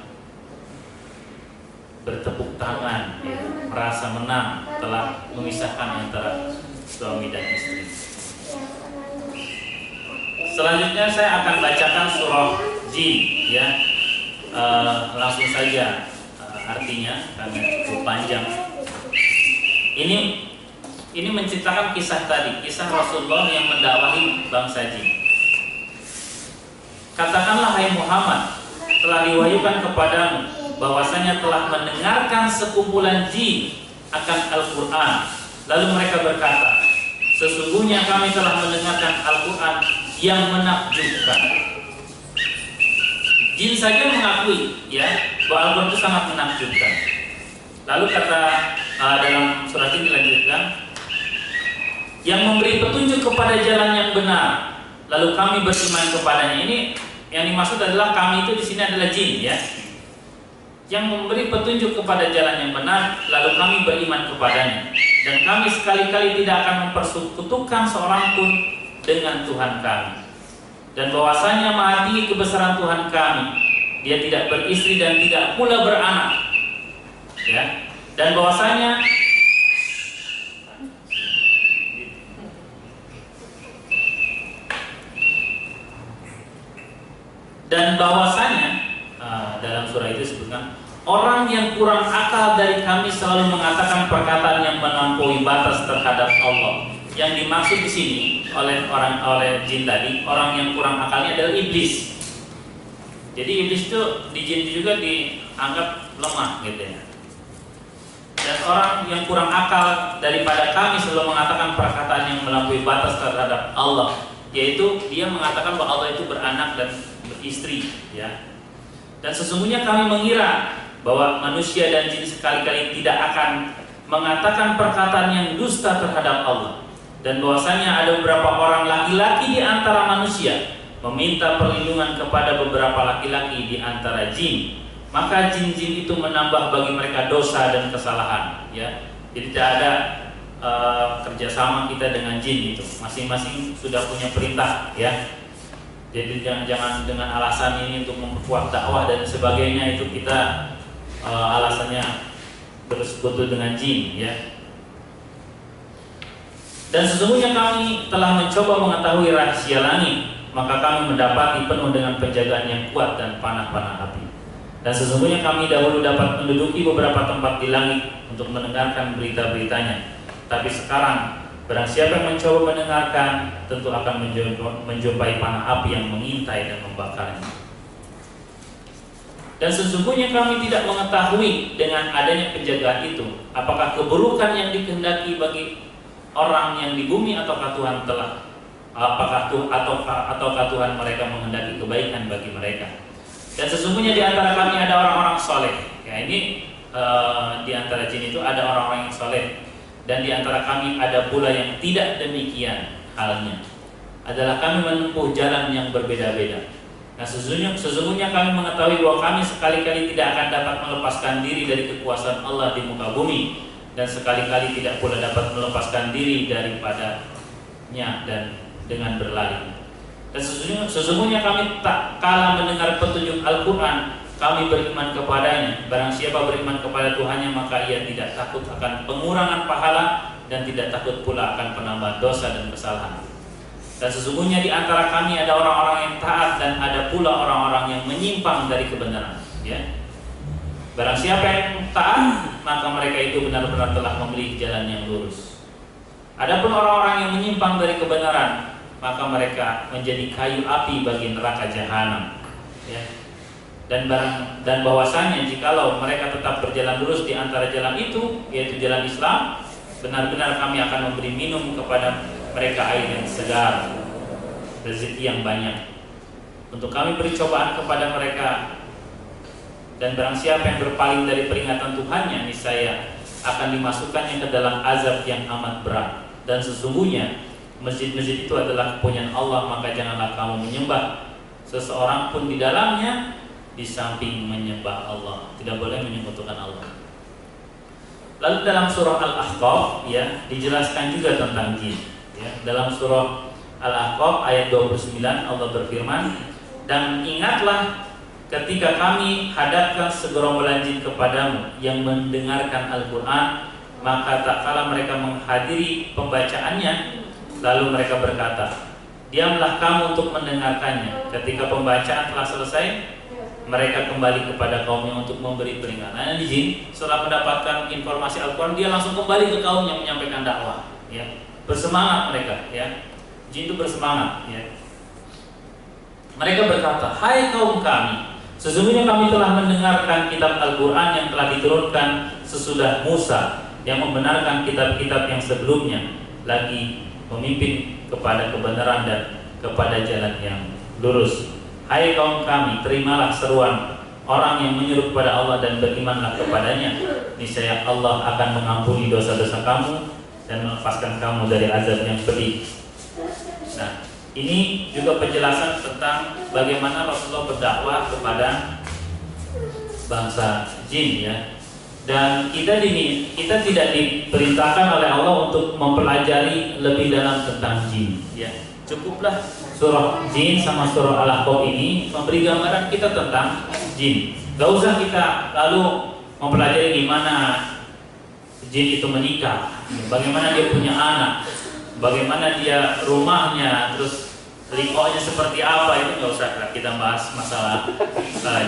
bertepuk tangan, ya, merasa menang telah memisahkan antara suami dan istri. Selanjutnya saya akan bacakan surah Jin, ya, langsung saja artinya karena cukup panjang. Ini menceritakan kisah tadi, kisah Rasulullah yang mendakwahi bangsa jin. Katakanlah, hai Muhammad, telah diwahyukan kepadamu bahwasanya telah mendengarkan sekumpulan jin akan Al-Quran. Lalu mereka berkata, sesungguhnya kami telah mendengarkan Al-Quran yang menakjubkan. Jin saja mengakui, ya, bahwa Al-Quran itu sangat menakjubkan. Lalu kata dalam surat ini dilanjutkan, yang memberi petunjuk kepada jalan yang benar, lalu kami beriman kepadanya. Ini yang dimaksud adalah kami itu di sini adalah jin, ya, yang memberi petunjuk kepada jalan yang benar, lalu kami beriman kepadanya. Dan kami sekali-kali tidak akan mempersekutukan seorang pun dengan Tuhan kami. Dan bahwasanya maha tinggi kebesaran Tuhan kami, dia tidak beristri dan tidak pula beranak, ya. Dan bahwasanya Dan bahwasanya dalam surah itu disebutkan orang yang kurang akal dari kami selalu mengatakan perkataan yang melampaui batas terhadap Allah. Yang dimaksud di sini oleh jin tadi, orang yang kurang akalnya adalah iblis. Jadi iblis itu di jin juga dianggap lemah gitu ya. Dan orang yang kurang akal daripada kami selalu mengatakan perkataan yang melampaui batas terhadap Allah, yaitu dia mengatakan bahwa Allah itu beranak dan beristri, ya. Dan sesungguhnya kami mengira bahwa manusia dan jin sekali-kali tidak akan mengatakan perkataan yang dusta terhadap Allah, dan bahwasanya ada beberapa orang laki-laki di antara manusia meminta perlindungan kepada beberapa laki-laki di antara jin. Maka jin-jin itu menambah bagi mereka dosa dan kesalahan, ya. Jadi tidak ada kerjasama kita dengan jin itu. Masing-masing sudah punya perintah, ya. Jadi jangan dengan alasan ini untuk memperkuat dakwah dan sebagainya itu kita alasannya bersekutu dengan jin, ya. Dan sesungguhnya kami telah mencoba mengetahui rahasia langit, maka kami mendapati penuh dengan penjagaan yang kuat dan panah-panah api. Dan sesungguhnya kami dahulu dapat menduduki beberapa tempat di langit untuk mendengarkan berita-beritanya. Tapi sekarang barang siapa yang mencoba mendengarkan, tentu akan menjumpai panah api yang mengintai dan membakarnya. Dan sesungguhnya kami tidak mengetahui dengan adanya penjagaan itu, apakah keburukan yang dikehendaki bagi orang yang di bumi ataukah Tuhan Tuhan mereka menghendaki kebaikan bagi mereka. Dan sesungguhnya di antara kami ada orang-orang soleh. Ya, ini di antara jin itu ada orang-orang yang soleh. Dan di antara kami ada pula yang tidak demikian halnya. Adalah kami menempuh jalan yang berbeda-beda. Nah, sesungguhnya kami mengetahui bahwa kami sekali-kali tidak akan dapat melepaskan diri dari kekuasaan Allah di muka bumi, dan sekali-kali tidak pula dapat melepaskan diri daripadanya dan dengan berlari. Dan sesungguhnya kami tak kalah mendengar petunjuk Al-Quran, kami beriman kepadanya. Barang siapa beriman kepada Tuhannya, maka ia tidak takut akan pengurangan pahala dan tidak takut pula akan penambahan dosa dan kesalahan. Dan sesungguhnya di antara kami ada orang-orang yang taat dan ada pula orang-orang yang menyimpang dari kebenaran, ya. Barang siapa yang taat, maka mereka itu benar-benar telah memilih jalan yang lurus. Adapun orang-orang yang menyimpang dari kebenaran, maka mereka menjadi kayu api bagi neraka jahanam, ya. Dan bahwasanya jikalau mereka tetap berjalan lurus di antara jalan itu, yaitu jalan Islam, benar-benar kami akan memberi minum kepada mereka air yang segar, rezeki yang banyak. Untuk kami beri cobaan kepada mereka. Dan barang siapa yang berpaling dari peringatan Tuhannya, niscaya akan dimasukkannya ke dalam azab yang amat berat. Dan sesungguhnya masjid-masjid itu adalah kepunyaan Allah, maka janganlah kamu menyembah seseorang pun di dalamnya di samping menyembah Allah. Tidak boleh menyekutukan Allah. Lalu dalam surah Al-Ahqaf, ya, dijelaskan juga tentang jin, ya. Dalam surah Al-Ahqaf ayat 29 Allah berfirman, dan ingatlah ketika kami hadapkan segerombolan jin kepadamu yang mendengarkan Al-Quran, maka tak kala mereka menghadiri pembacaannya, lalu mereka berkata, diamlah kamu untuk mendengarkannya. Ketika pembacaan telah selesai, mereka kembali kepada kaumnya untuk memberi peringatan. Nah, di jin setelah mendapatkan informasi Al-Quran, dia langsung kembali ke kaumnya menyampaikan dakwah, ya. Bersemangat mereka, ya. Jin itu bersemangat, ya. Mereka berkata, hai kaum kami, sesungguhnya kami telah mendengarkan kitab Al-Quran yang telah diturunkan sesudah Musa, yang membenarkan kitab-kitab yang sebelumnya, lagi memimpin kepada kebenaran dan kepada jalan yang lurus. Hai kaum kami, terimalah seruan orang yang menyeru kepada Allah dan berimanlah kepadanya. Niscaya Allah akan mengampuni dosa-dosa kamu dan melepaskan kamu dari azab yang pedih. Nah, ini juga penjelasan tentang bagaimana Rasulullah berdakwah kepada bangsa jin, ya. Dan kita tidak diperintahkan oleh Allah untuk mempelajari lebih dalam tentang jin, ya. Cukuplah surah jin sama surah Al-Ahqaf ini memberi gambaran kita tentang jin. Gak usah kita lalu mempelajari gimana jin itu menikah, bagaimana dia punya anak, bagaimana dia rumahnya, terus likonya seperti apa itu nggak usah kita bahas masalah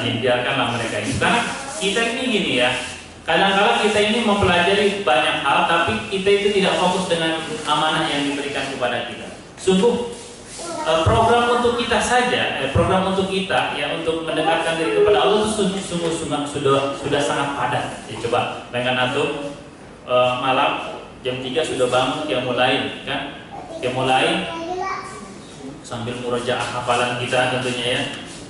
jin, biarkanlah mereka ini. Karena kita ini gini ya, kadang-kadang kita ini mempelajari banyak hal, tapi kita itu tidak fokus dengan amanah yang diberikan kepada kita. Sungguh program untuk kita saja, program untuk kita ya, untuk mendekatkan diri kepada Allah itu sungguh sudah sangat padat. Ya, coba bayangkan antum malam jam 3 sudah bangun mulai kan, mulai sambil murojaah hafalan kita tentunya ya.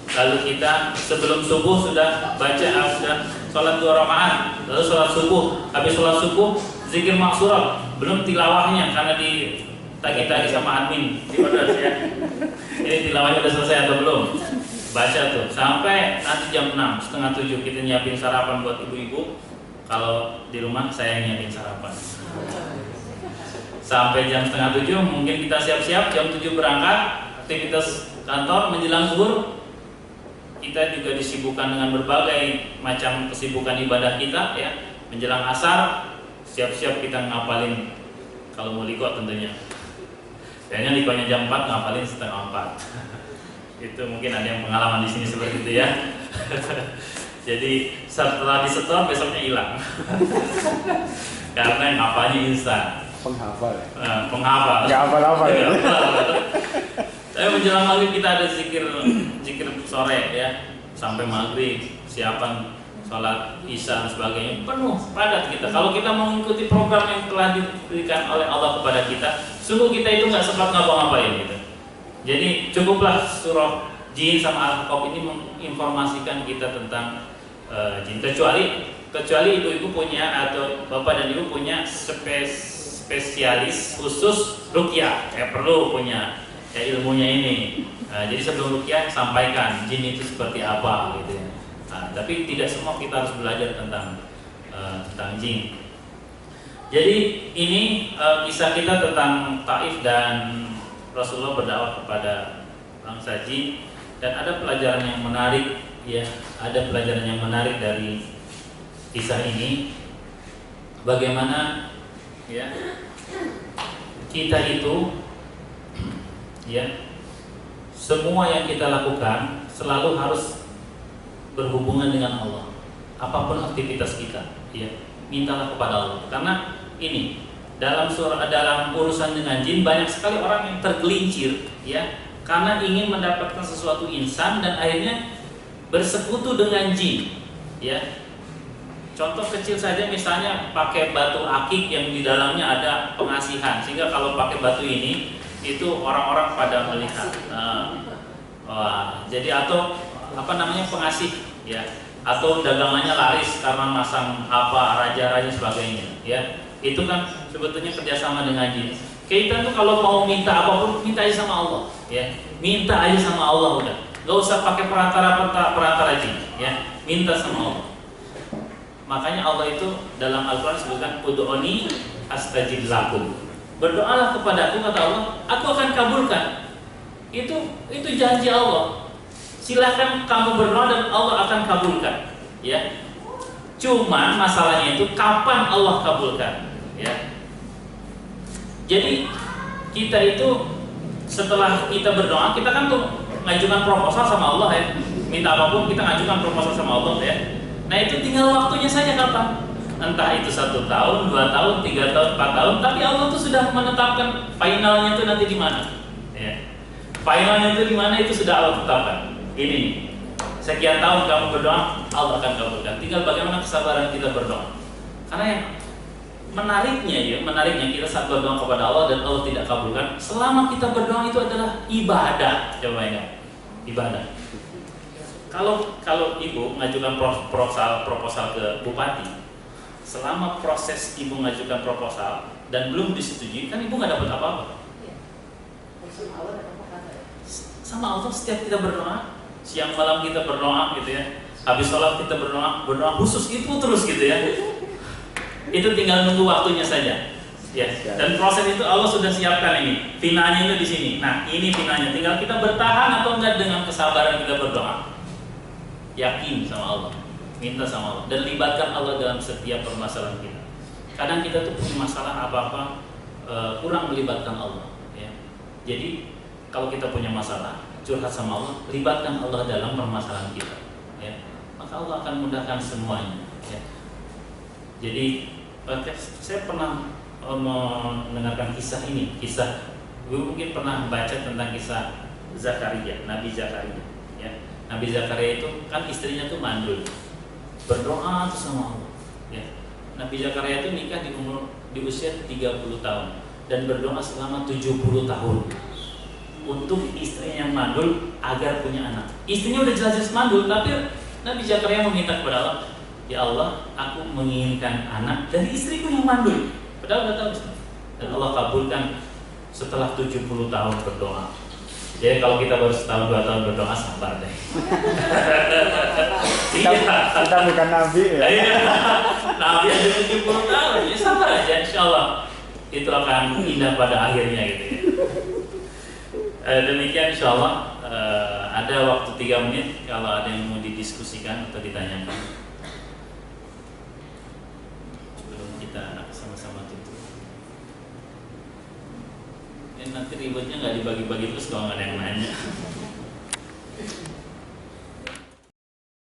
Lalu kita sebelum subuh sudah baca, sudah sholat 2 rakaat, lalu sholat subuh. Habis sholat subuh zikir maksurah, belum tilawahnya karena ditagi-tagi sama admin di order ya. Ini tilawahnya sudah selesai atau belum? Baca tuh sampai nanti jam 6, setengah 7 kita nyiapin sarapan buat ibu-ibu. Kalau di rumah saya nyiapin sarapan. Sampai jam setengah 7 mungkin kita siap-siap, jam 7 berangkat aktivitas kantor. Menjelang zuhur kita juga disibukkan dengan berbagai macam kesibukan ibadah kita ya. Menjelang asar siap-siap kita ngapalin, kalau mau liko tentunya. Kayaknya likonya jam 4, ngapalin setengah 4. Itu mungkin ada yang pengalaman di sini seperti itu ya. Jadi setelah disetor besoknya hilang. Karena ngapalnya instan. Penghafal ya? Penghafal. Nggak hafal-hafal ya? Tapi menjelang maghrib kita ada zikir sore ya, sampai maghrib, siapan sholat isya dan sebagainya, penuh padat kita. Kalau kita mau mengikuti program yang telah diberikan oleh Allah kepada kita, sungguh kita itu nggak sempat ngapa-ngapain gitu. Jadi cukuplah surah jin sama Al-Kahf ini menginformasikan kita tentang jin. Kecuali ibu-ibu punya atau bapak dan ibu punya spesialis khusus ruqyah, perlu punya ilmunya ini. Jadi sebelum ruqyah sampaikan jin itu seperti apa gitu ya. Tapi tidak semua kita harus belajar tentang jin. Jadi ini kisah kita tentang Taif dan Rasulullah berdakwah kepada bangsa jin, dan ada pelajaran yang menarik ya, ada pelajaran yang menarik dari kisah ini. Bagaimana ya kita itu ya, semua yang kita lakukan selalu harus berhubungan dengan Allah. Apapun aktivitas kita ya, mintalah kepada Allah. Karena ini dalam urusan dengan jin banyak sekali orang yang tergelincir ya, karena ingin mendapatkan sesuatu insan dan akhirnya bersekutu dengan jin ya. Contoh kecil saja, misalnya pakai batu akik yang di dalamnya ada pengasihan, sehingga kalau pakai batu ini itu orang-orang pada melihat. Jadi atau pengasih ya, atau dagangannya laris karena masang raja-raja sebagainya ya. Itu kan sebetulnya kerjasama dengan jin. Kita tuh kalau mau minta apapun, minta aja sama Allah ya. Minta aja sama Allah udah. Gak usah pakai perantara jin ya. Minta sama Allah. Makanya Allah itu dalam Al-Quran sebutkan ud'uni astajib lakum. Berdoalah kepadaku, kata Allah, aku akan kabulkan. Itu janji Allah. Silahkan kamu berdoa dan Allah akan kabulkan ya. Cuman masalahnya itu kapan Allah kabulkan ya. Jadi kita itu setelah kita berdoa, kita kan tuh ngajukan proposal sama Allah ya. Minta apapun kita ngajukan proposal sama Allah ya. Nah itu tinggal waktunya saja kapan. Entah itu 1 tahun, 2 tahun, 3 tahun, 4 tahun. Tapi Allah tuh sudah menetapkan finalnya itu nanti di mana ya. Finalnya itu di mana itu sudah Allah tetapkan. Ini sekian tahun kamu berdoa, Allah akan kabulkan. Tinggal bagaimana kesabaran kita berdoa. Karena yang menariknya kita saat berdoa kepada Allah dan Allah tidak kabulkan, selama kita berdoa itu adalah ibadah. Coba ingat, ibadah. Kalau ibu mengajukan proposal ke bupati, selama proses ibu mengajukan proposal dan belum disetujui, kan ibu nggak dapat apa-apa. Sama Allah setiap kita berdoa, siang malam kita berdoa gitu ya. Habis sholat kita berdoa khusus itu terus gitu ya. Itu tinggal nunggu waktunya saja. Ya. Dan proses itu Allah sudah siapkan ini. Finalnya itu di sini. Nah, ini finalnya. Tinggal kita bertahan atau enggak dengan kesabaran kita berdoa. Yakin sama Allah, minta sama Allah, dan libatkan Allah dalam setiap permasalahan kita. Kadang kita tuh punya masalah apa-apa kurang melibatkan Allah ya. Jadi kalau kita punya masalah, curhat sama Allah, libatkan Allah dalam permasalahan kita, ya. Maka Allah akan mudahkan semuanya, ya. Jadi saya pernah mendengarkan kisah ini, mungkin pernah baca tentang kisah Zakaria, Nabi Zakaria, ya. Nabi Zakaria itu kan istrinya tuh mandul, berdoa tuh sama Allah, ya. Nabi Zakaria itu nikah di usia 30 tahun dan berdoa selama 70 tahun untuk istrinya yang mandul agar punya anak. Istrinya udah jelas-jelas mandul, tapi Nabi Zakaria meminta kepada Allah, ya Allah, aku menginginkan anak dari istriku yang mandul. Padahal udah tahu. Dan Allah kabulkan setelah 70 tahun berdoa. Jadi kalau kita baru setahun 2 tahun berdoa, sabar deh. Kita bukan nabi ya. Nabi aja 70 tahun, ya sabar aja, insya Allah itu akan indah pada akhirnya gitu ya. Demikian insya Allah. Ada waktu 3 menit kalau ada yang mau didiskusikan atau ditanyakan sebelum kita sama-sama tutup. Nanti ributnya nggak dibagi-bagi terus kalau nggak ada yang nanya.